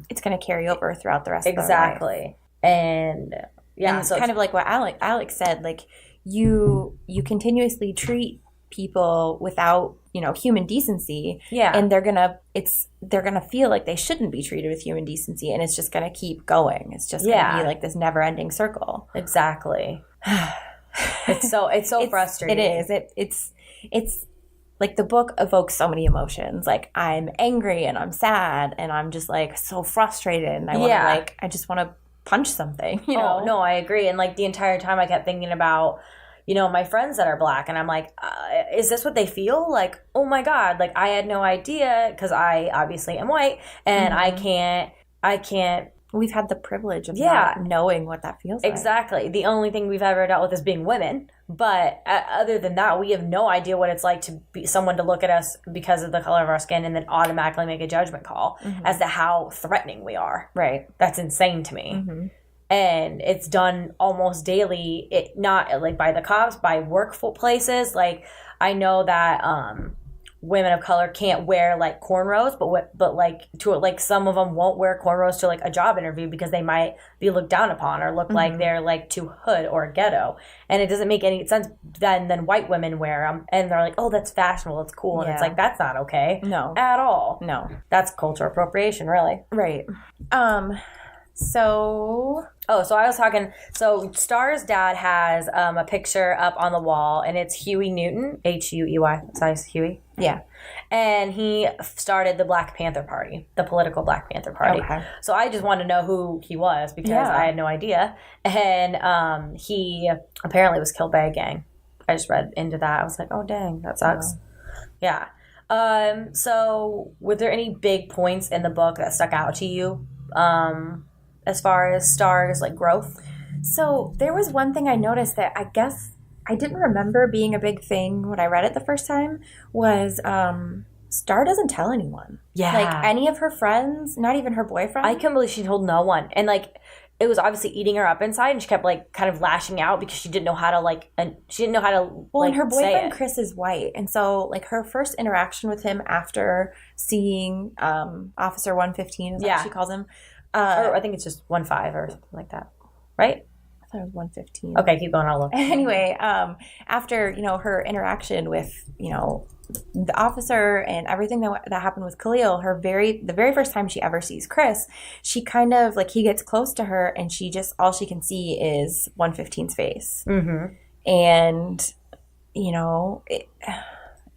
It's going to carry over throughout the rest of their life. Exactly. And yeah, and so kind of like what Alex said, like you continuously treat people without, you know, human decency. Yeah. And they're gonna feel like they shouldn't be treated with human decency, and it's just gonna keep going. It's just gonna be like this never ending circle. Exactly. It's so frustrating. It is. It's like the book evokes so many emotions. Like I'm angry and I'm sad and I'm just like so frustrated and I just want to punch something, you know? Oh, no, I agree. And like the entire time I kept thinking about, you know, my friends that are Black, and I'm like, is this what they feel? Like, oh my God, like I had no idea, because I obviously am white, and I can't. We've had the privilege of not knowing what that feels like. Exactly. The only thing we've ever dealt with is being women. But other than that, we have no idea what it's like to be someone to look at us because of the color of our skin and then automatically make a judgment call as to how threatening we are. Right. That's insane to me. And it's done almost daily. It not like by the cops, by workplaces. Like I know that women of color can't wear like cornrows, but like to like some of them won't wear cornrows to like a job interview because they might be looked down upon or look like they're like too hood or ghetto, and it doesn't make any sense. Then white women wear them and they're like, oh, that's fashionable, it's cool, and it's like that's not okay, no, at all. No, that's cultural appropriation, really. Right. So Oh, so I was talking. So Star's dad has a picture up on the wall, and it's Huey Newton, Huey. Size Huey. Yeah. And he started the Black Panther Party, the political Black Panther Party. Okay. So I just wanted to know who he was because I had no idea. And he apparently was killed by a gang. I just read into that. I was like, oh, dang, that sucks. Yeah. So were there any big points in the book that stuck out to you as far as Star's like growth? So there was one thing I noticed that I guess I didn't remember being a big thing when I read it the first time was Star doesn't tell anyone. Yeah. Like any of her friends, not even her boyfriend. I can't believe she told no one. And like it was obviously eating her up inside, and she kept like kind of lashing out because she didn't know how to and her boyfriend Chris is white, and so like her first interaction with him after seeing Officer 115 is what she calls him. Or I think it's just 15 or something like that, right? I thought it was 115. Okay, keep going. I'll look. Anyway, after her interaction with the officer and everything that happened with Khalil, the very first time she ever sees Chris, she kind of like he gets close to her, and she just all she can see is 115's face, and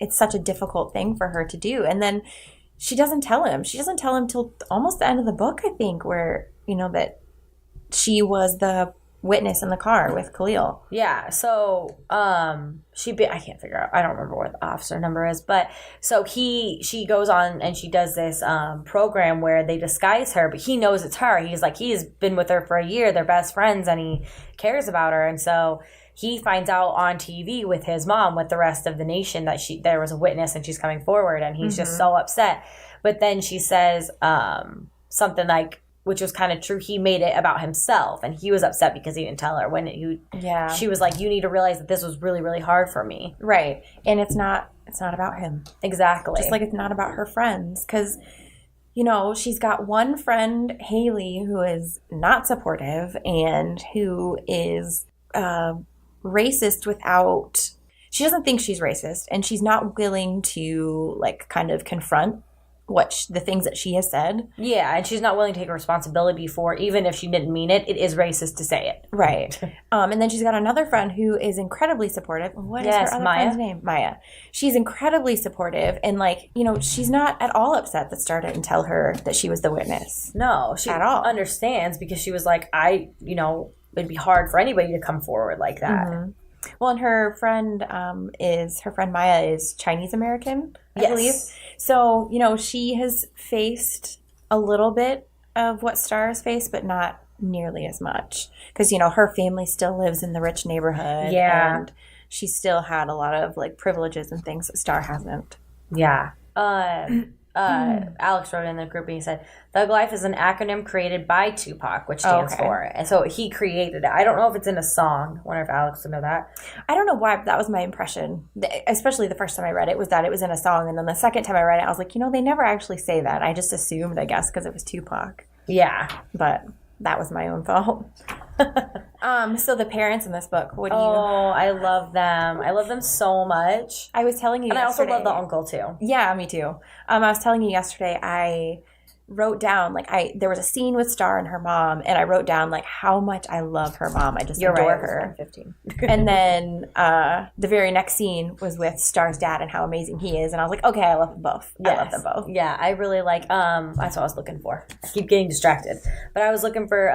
it's such a difficult thing for her to do, and then she doesn't tell him. She doesn't tell him till almost the end of the book, I think, where that she was the witness in the car with Khalil. Yeah, so I can't figure out. I don't remember what the officer number is, but so she goes on and she does this program where they disguise her, but he knows it's her. He's been with her for a year. They're best friends, and he cares about her, and so he finds out on TV with his mom, with the rest of the nation, that there was a witness and she's coming forward, and he's just so upset. But then she says something like, which was kind of true, he made it about himself, and he was upset because he didn't tell her she was like, you need to realize that this was really, really hard for me. Right. And it's not about him. Exactly. Just like it's not about her friends, because she's got one friend, Haley, who is not supportive and who is racist without, she doesn't think she's racist, and she's not willing to like kind of confront the things that she has said. Yeah, and she's not willing to take responsibility for, even if she didn't mean it, it is racist to say it. Right. And then she's got another friend who is incredibly supportive. What is her other friend's name? Maya. She's incredibly supportive, and like, she's not at all upset that Star didn't tell her that she was the witness. No, she at all understands, because she was like, it'd be hard for anybody to come forward like that. Mm-hmm. Well, and her friend Maya is Chinese American, I believe. So, she has faced a little bit of what Star has faced, but not nearly as much. Because, her family still lives in the rich neighborhood. Yeah. And she still had a lot of, like, privileges and things that Star hasn't. Yeah. Alex wrote in the group and he said, Thug Life is an acronym created by Tupac, which stands for. And so he created it. I don't know if it's in a song. I wonder if Alex would know that. I don't know why, but that was my impression. Especially the first time I read it, was that it was in a song. And then the second time I read it, I was like, they never actually say that. I just assumed, I guess, because it was Tupac. Yeah. But that was my own fault. So the parents in this book, what do you... Oh, I love them. I love them so much. I was telling you yesterday. And I also love the uncle, too. Yeah, me too. I was telling you yesterday, I wrote down, like, there was a scene with Star and her mom, and I wrote down, like, how much I love her mom. I just adore her. 15. And then the very next scene was with Star's dad and how amazing he is, and I was like, okay, I love them both. Yes. I love them both. Yeah, I really like, that's what I was looking for. I keep getting distracted. But I was looking for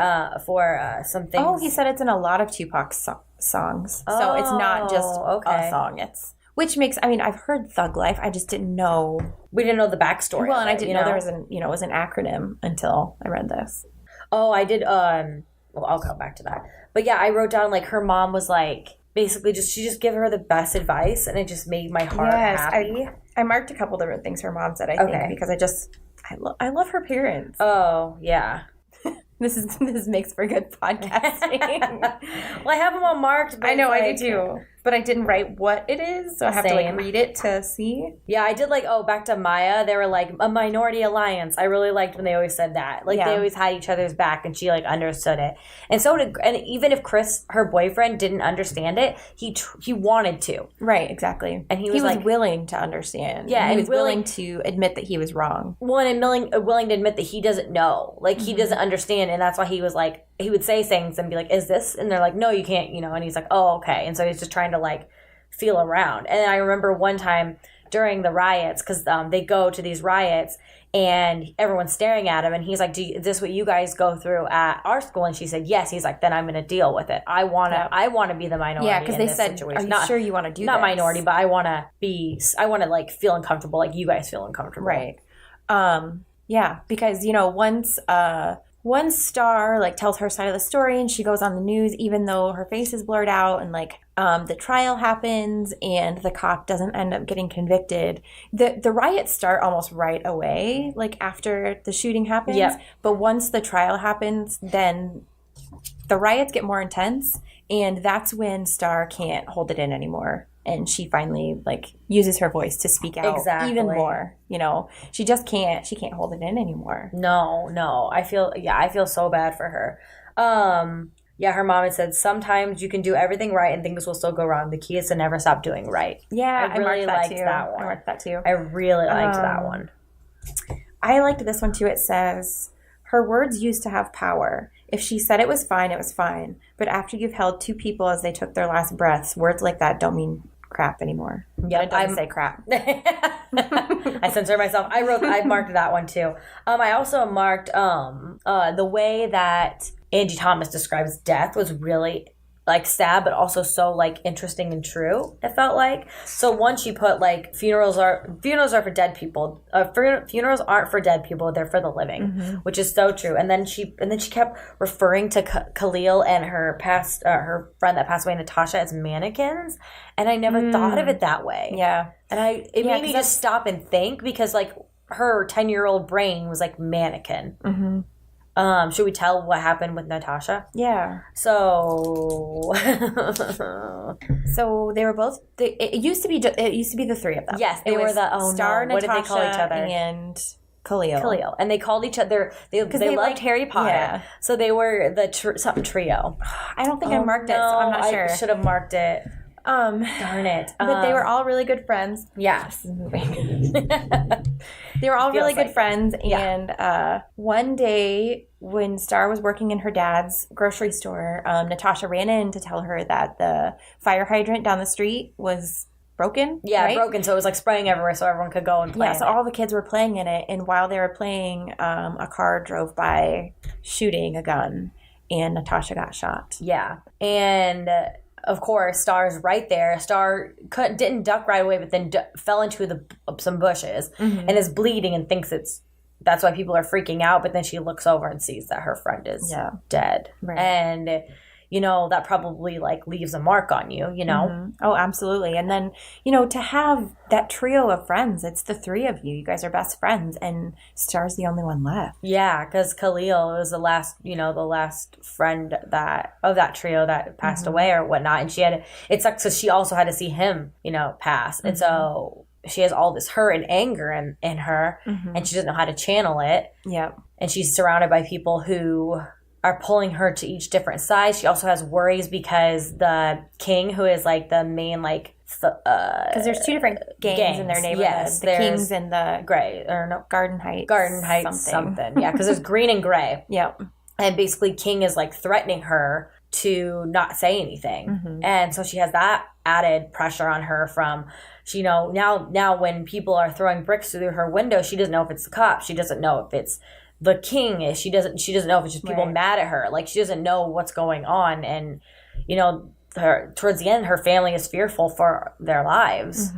some things. Oh, he said it's in a lot of Tupac's songs. So it's not just a song. Which makes, I've heard Thug Life. I just didn't know. We didn't know the backstory. Well, and I didn't know there was it was an acronym until I read this. Oh, I did. Well, I'll come back to that. But yeah, I wrote down, like, her mom was like, basically she just gave her the best advice, and it just made my heart happy. I marked a couple different things her mom said, I think, because I love her parents. Oh, yeah. This makes for good podcasting. Well, I have them all marked. But I know, I do too. But I didn't write what it is, so I have to like read it to see. Yeah, I did back to Maya. They were like a minority alliance. I really liked when they always said that. Like they always had each other's back, and she like understood it. And and even if Chris, her boyfriend, didn't understand it, he wanted to. Right, exactly. And he was like willing to understand. Yeah, and he was willing to admit that he was wrong. Well, and willing to admit that he doesn't know, like he doesn't understand, and that's why he was like, he would say things and be like, is this? And they're like, no, you can't, and he's like, oh, okay. And so he's just trying to like feel around. And I remember one time during the riots, because they go to these riots and everyone's staring at him, and he's like, is this what you guys go through at our school? And she said yes. He's like, then I'm going to deal with it. I want to be the minority. Yeah, because they said, situation. Are you sure you want to do not this? minority, but I want to like feel uncomfortable, like you guys feel uncomfortable. Right. Yeah, because once Star like tells her side of the story and she goes on the news, even though her face is blurred out, and like the trial happens and the cop doesn't end up getting convicted. The riots start almost right away, like after the shooting happens. Yep. But once the trial happens, then the riots get more intense, and that's when Star can't hold it in anymore. And she finally like uses her voice to speak out even more. She just can't. She can't hold it in anymore. No. I feel so bad for her. Her mom had said sometimes you can do everything right and things will still go wrong. The key is to never stop doing right. Yeah, I really liked that one. I liked that too. I really liked that one. I liked this one too. It says, her words used to have power. If she said it was fine, it was fine. But after you've held two people as they took their last breaths, words like that don't mean crap anymore. Yeah, it doesn't say crap. I censored myself. I marked that one too. I also marked the way that Angie Thomas describes death was really like sad, but also so like interesting and true. It felt like. So once she put like funerals are for dead people. Funerals aren't for dead people; they're for the living, which is so true. And then she kept referring to Khalil and her friend that passed away, Natasha, as mannequins. And I never thought of it that way. Yeah, and it made me just stop and think, because like her 10-year-old brain was like mannequin. Mm-hmm. Should we tell what happened with Natasha? Yeah. So they were both. It used to be the three of them. Yes, they were Star, Natasha, what did they call each other? And Khalil. And they called each other because they loved Harry Potter. Yeah. So they were the something trio. I don't think I marked it, so I'm not sure. I should have marked it. Darn it. But they were all really good friends. Yes. They were all really good friends. And one day when Star was working in her dad's grocery store, Natasha ran in to tell her that the fire hydrant down the street was broken. Yeah, right? broken. So it was like spraying everywhere so everyone could go and play. Yeah, so all the kids were playing in it. And while they were playing, a car drove by shooting a gun. And Natasha got shot. Yeah. And of course, Star's right there. Star didn't duck right away, but then fell into some bushes and is bleeding and thinks that's why people are freaking out. But then she looks over and sees that her friend is dead. Right. And that probably like leaves a mark on you, Mm-hmm. Oh, absolutely. And then, to have that trio of friends, it's the three of you. You guys are best friends, and Star's the only one left. Yeah, because Khalil was the last friend of that trio that passed away or whatnot. And it sucks because she also had to see him, pass. And so she has all this hurt and anger in her, and she doesn't know how to channel it. Yeah. And she's surrounded by people who are pulling her to each different side. She also has worries because the king, who is like the main like because there's two different gangs in their neighborhood. Yes, the Kings and the Garden Heights something. Yeah, because there's green and gray. Yep. And basically King is like threatening her to not say anything. And so she has that added pressure on her from now when people are throwing bricks through her window, she doesn't know if it's the cops. She doesn't know if it's the king. She doesn't know if it's just people mad at her. Like, she doesn't know what's going on. And towards the end, her family is fearful for their lives.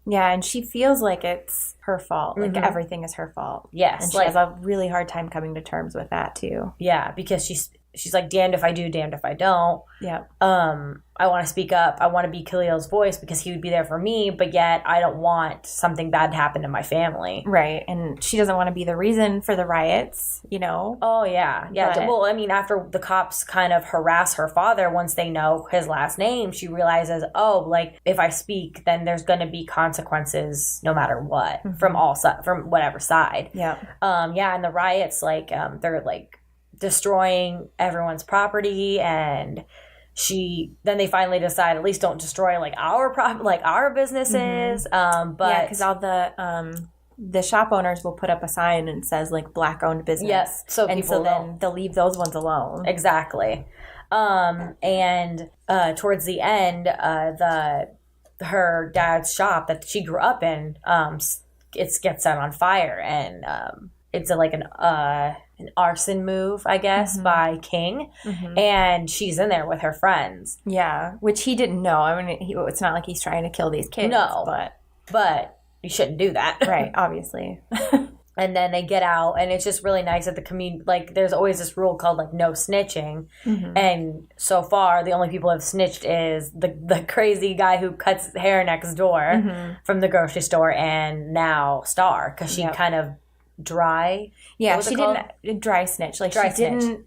Yeah, and she feels like it's her fault. Like everything is her fault. Yes, and she has a really hard time coming to terms with that too. Yeah, because she's like, damned if I do, damned if I don't. Yeah. I want to speak up. I want to be Khalil's voice because he would be there for me, but yet I don't want something bad to happen to my family. Right. And she doesn't want to be the reason for the riots, Oh, yeah. Yeah. But, well, I mean, after the cops kind of harass her father, once they know his last name, she realizes, like, if I speak, then there's going to be consequences no matter what from whatever side. Yeah. And the riots, like, they're like destroying everyone's property, and then they finally decide, at least don't destroy like our businesses. But because all the the shop owners will put up a sign and says like black owned business. Yes. So then they'll leave those ones alone. Exactly. And towards the end, her dad's shop that she grew up in, it gets set on fire, and it's an arson move, I guess, by King, and she's in there with her friends. Yeah, which he didn't know. I mean, it's not like he's trying to kill these kids. No, but you shouldn't do that, right? Obviously. And then they get out, and it's just really nice that the community, like, there's always this rule called, like, no snitching. And so far, the only people who have snitched is the crazy guy who cuts hair next door from the grocery store, and now Star, because she kind of Yeah, she didn't dry snitch. Like, she didn't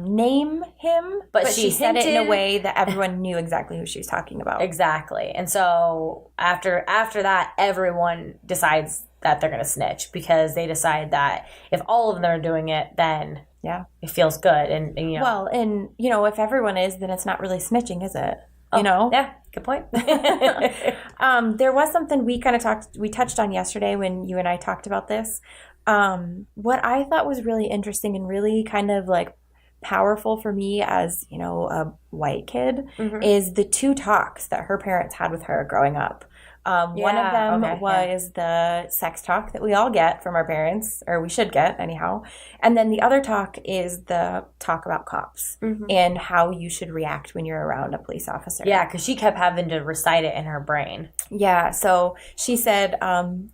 name him, but she said it in a way that everyone knew exactly who she was talking about. Exactly. And so after that, everyone decides that they're going to snitch, because they decide that if all of them are doing it, then it feels good. And you know. Well, and, you know, if everyone is, then it's not really snitching, is it? You know? Yeah, good point. There was something we touched on yesterday when you and I talked about this. What I thought was really interesting and really kind of like powerful for me as, you know, a white kid is the 2 talks that her parents had with her growing up. One of them was the sex talk that we all get from our parents, or we should get anyhow. And then the other talk is the talk about cops and how you should react when you're around a police officer. Yeah, because she kept having to recite it in her brain. Yeah, so she said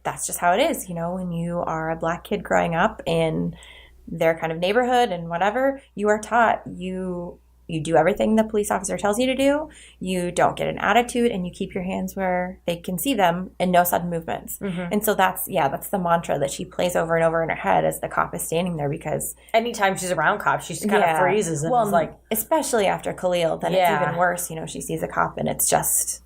that's just how it is, you know, when you are a black kid growing up in their kind of neighborhood and whatever, you are taught you do everything the police officer tells you to do. You don't get an attitude, and you keep your hands where they can see them, and no sudden movements. And so that's the mantra that she plays over and over in her head as the cop is standing there, because anytime she's around cops, she just kind of freezes and is like, especially after Khalil, then it's even worse. You know, she sees a cop and it's just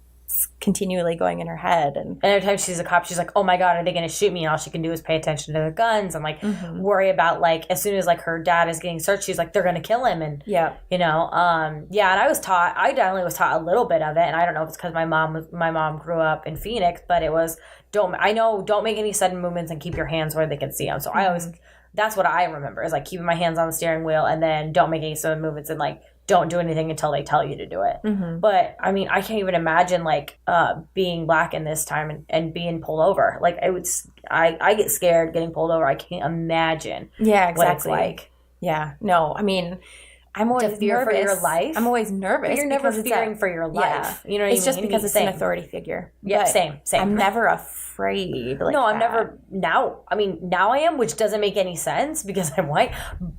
continually going in her head, and every time she sees a cop, she's like, oh my god, are they going to shoot me? And all she can do is pay attention to their guns and like worry about, like, as soon as like her dad is getting searched, she's like, they're going to kill him. And you know, and I definitely was taught a little bit of it, and I don't know if it's because my mom grew up in Phoenix, but it was don't make any sudden movements and keep your hands where they can see them. So I always, that's what I remember, is like keeping my hands on the steering wheel, and then don't make any sudden movements, and like don't do anything until they tell you to do it. But I mean, I can't even imagine like being black in this time and being pulled over. Like I get scared getting pulled over. I can't imagine what it's like. Yeah, no, I mean, I'm always fear nervous. For your life. I'm always nervous. But you're never fearing for your life. You know what I mean? It's just because it's an authority figure. Yeah, same. I'm never afraid. Like no, I'm never now. I mean, now I am, which doesn't make any sense because I'm white,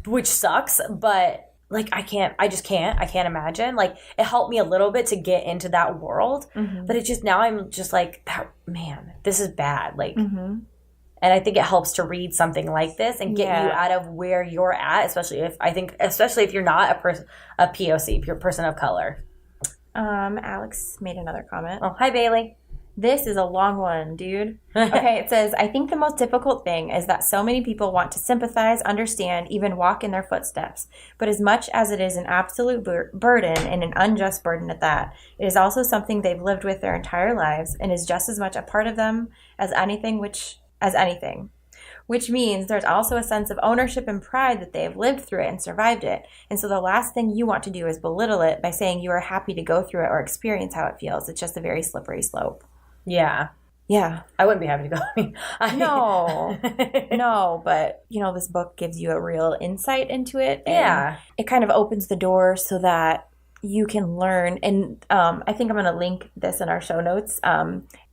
which sucks. But like, I can't imagine. Like, it helped me a little bit to get into that world, but it just, now I'm just like, man, this is bad. Like, and I think it helps to read something like this and get you out of where you're at, especially if you're not a POC, pure person of color. Alex made another comment. Oh, hi, Bailey. This is a long one, dude. Okay, it says, I think the most difficult thing is that so many people want to sympathize, understand, even walk in their footsteps. But as much as it is an absolute burden, and an unjust burden at that, it is also something they've lived with their entire lives and is just as much a part of them as anything. Which means there's also a sense of ownership and pride that they have lived through it and survived it. And so the last thing you want to do is belittle it by saying you are happy to go through it or experience how it feels. It's just a very slippery slope. Yeah. I wouldn't be happy to go. No, but you know, this book gives you a real insight into it. And it kind of opens the door so that you can learn. And I think I'm going to link this in our show notes.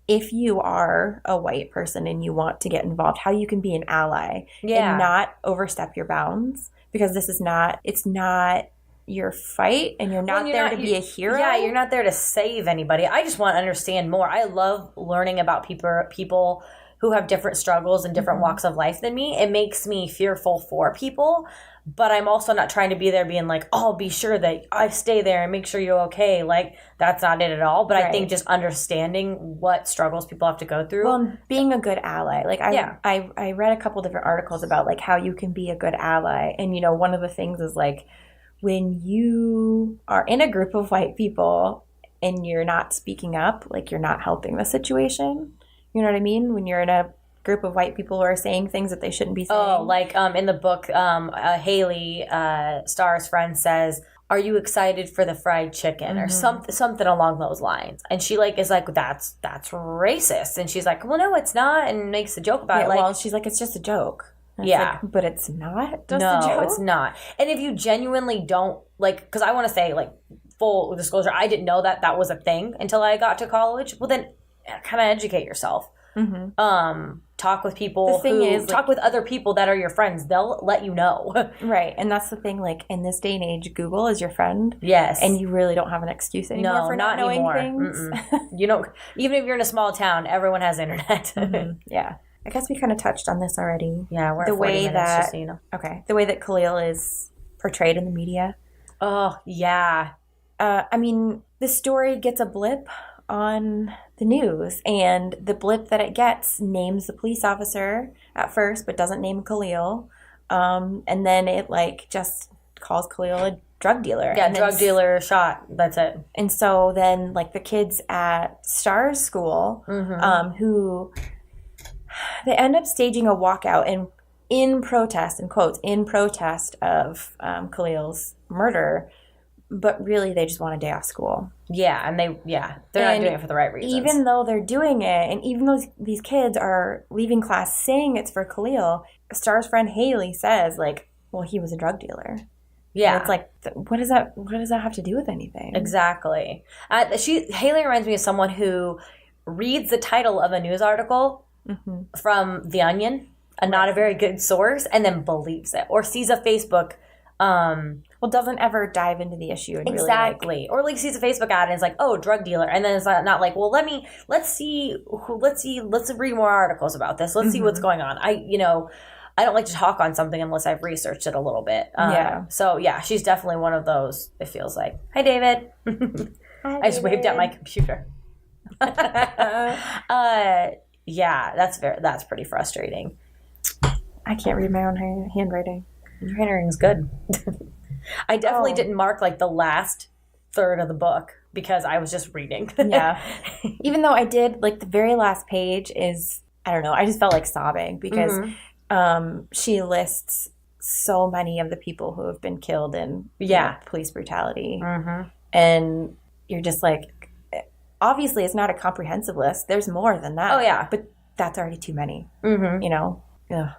If you are a white person and you want to get involved, how you can be an ally and not overstep your bounds, because it's not your fight, and you're not there to be a hero. Yeah, you're not there to save anybody. I just want to understand more. I love learning about people who have different struggles and different walks of life than me. It makes me fearful for people, but I'm also not trying to be there being like, oh, be sure that I stay there and make sure you're okay. Like, that's not it at all. But I think just understanding what struggles people have to go through. Well, being a good ally. Like, I read a couple different articles about like how you can be a good ally. And, you know, one of the things is like, when you are in a group of white people and you're not speaking up, like, you're not helping the situation. You know what I mean? When you're in a group of white people who are saying things that they shouldn't be saying. Oh, like in the book, Haley, Star's friend, says, "Are you excited for the fried chicken?" or something along those lines. And she like is like, that's racist. And she's like, well, no, it's not, and makes a joke about it. Like, well, she's like, it's just a joke. And yeah, like, but it's not just no, a joke. It's not. And if you genuinely don't like, because I want to say, like, full disclosure, I didn't know that was a thing until I got to college. Well, then kind of educate yourself. Talk with people. The thing is, talk with other people that are your friends. They'll let you know. Right. And that's the thing, like, in this day and age, Google is your friend. Yes. And you really don't have an excuse anymore for not knowing anymore. Things. You know, even if you're in a small town, everyone has internet. Yeah. I guess we kind of touched on this already. Yeah, we're the at 40 way minutes, that, just so you know. Okay. The way that Khalil is portrayed in the media. Oh, yeah. I mean, the story gets a blip on the news, and the blip that it gets names the police officer at first, but doesn't name Khalil. And then it like just calls Khalil a drug dealer. Yeah, drug dealer shot. That's it. And so then like the kids at Star's school, who they end up staging a walkout in protest, in quotes, in protest of Khalil's murder. But really, they just want a day off school. Yeah, and they're not doing it for the right reasons. Even though they're doing it, and even though these kids are leaving class saying it's for Khalil, Star's friend Haley says, like, well, he was a drug dealer. Yeah. And it's like, what does that have to do with anything? Exactly. Haley reminds me of someone who reads the title of a news article from The Onion, not a very good source, and then believes it. Or sees a Facebook doesn't ever dive into the issue and exactly, really or like sees a Facebook ad and it's like, oh, drug dealer, and then it's not like, well, let's read more articles about this. Let's see what's going on. I don't like to talk on something unless I've researched it a little bit. So yeah, she's definitely one of those. It feels like, hi, David. Hi, I just waved at my computer. Yeah, that's pretty frustrating. I can't read my own handwriting. Your handwriting's good. I definitely didn't mark like the last third of the book because I was just reading. Yeah. Even though I did, like the very last page is, I don't know, I just felt like sobbing because she lists so many of the people who have been killed in police brutality. And you're just like, obviously it's not a comprehensive list. There's more than that. Oh, yeah. But that's already too many, you know? Ugh.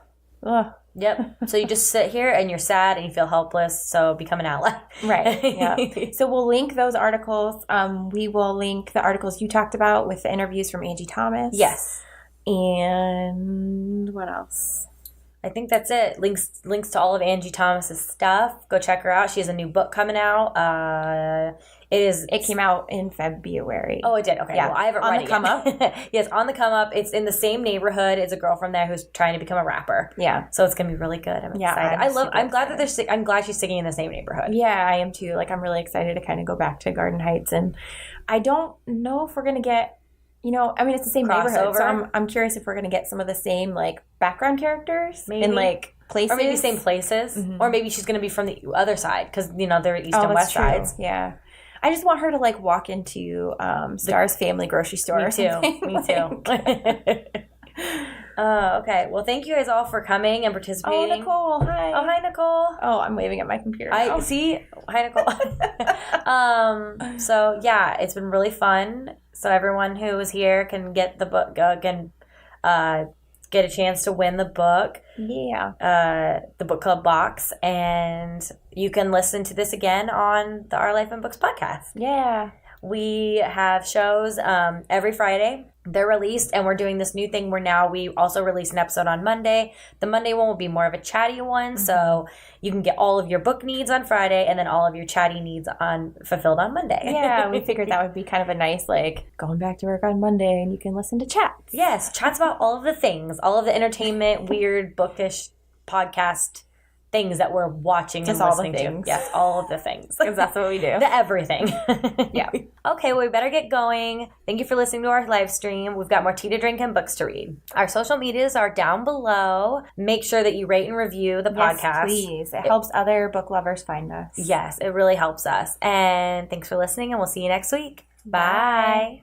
Ugh. Yep. So you just sit here and you're sad and you feel helpless. So become an ally. Right. Yeah. So we'll link those articles. We will link the articles you talked about with the interviews from Angie Thomas. Yes. And what else? I think that's it. Links to all of Angie Thomas's stuff. Go check her out. She has a new book coming out. It came out in February. Oh, it did. Okay. Yeah. Well, I haven't read it yet. On the come up. Yes, on the come up. It's in the same neighborhood. It's a girl from there who's trying to become a rapper. Yeah. So it's gonna be really good. I'm excited. I'm glad that I'm glad she's sticking in the same neighborhood. Yeah, I am too. Like, I'm really excited to kind of go back to Garden Heights, and I don't know if we're gonna get. I mean, it's the same neighborhood, so I'm curious if we're gonna get some of the same like background characters in like places, or maybe same places, or maybe she's gonna be from the other side because they're east and west sides. Yeah. I just want her to like walk into Star's family grocery store. Me too. Me too. Okay. Well, thank you guys all for coming and participating. Oh, Nicole. Hi. Oh, hi, Nicole. Oh, I'm waving at my computer now. See. Hi, Nicole. So yeah, it's been really fun. So everyone who was here can get the book, get a chance to win the book. Yeah. The book club box, and you can listen to this again on the Our Life in Books podcast. Yeah. We have shows every Friday. They're released, and we're doing this new thing where now we also release an episode on Monday. The Monday one will be more of a chatty one, so you can get all of your book needs on Friday and then all of your chatty needs fulfilled on Monday. Yeah, we figured that would be kind of a nice, like, going back to work on Monday and you can listen to chats. Yes, chats about all of the things, all of the entertainment, weird, bookish podcast things that we're watching and listening to. Yes, all of the things. Because that's what we do. The everything. Yeah. Okay, well, we better get going. Thank you for listening to our live stream. We've got more tea to drink and books to read. Our social medias are down below. Make sure that you rate and review the podcast. Yes, please. It helps other book lovers find us. Yes, it really helps us. And thanks for listening, and we'll see you next week. Bye.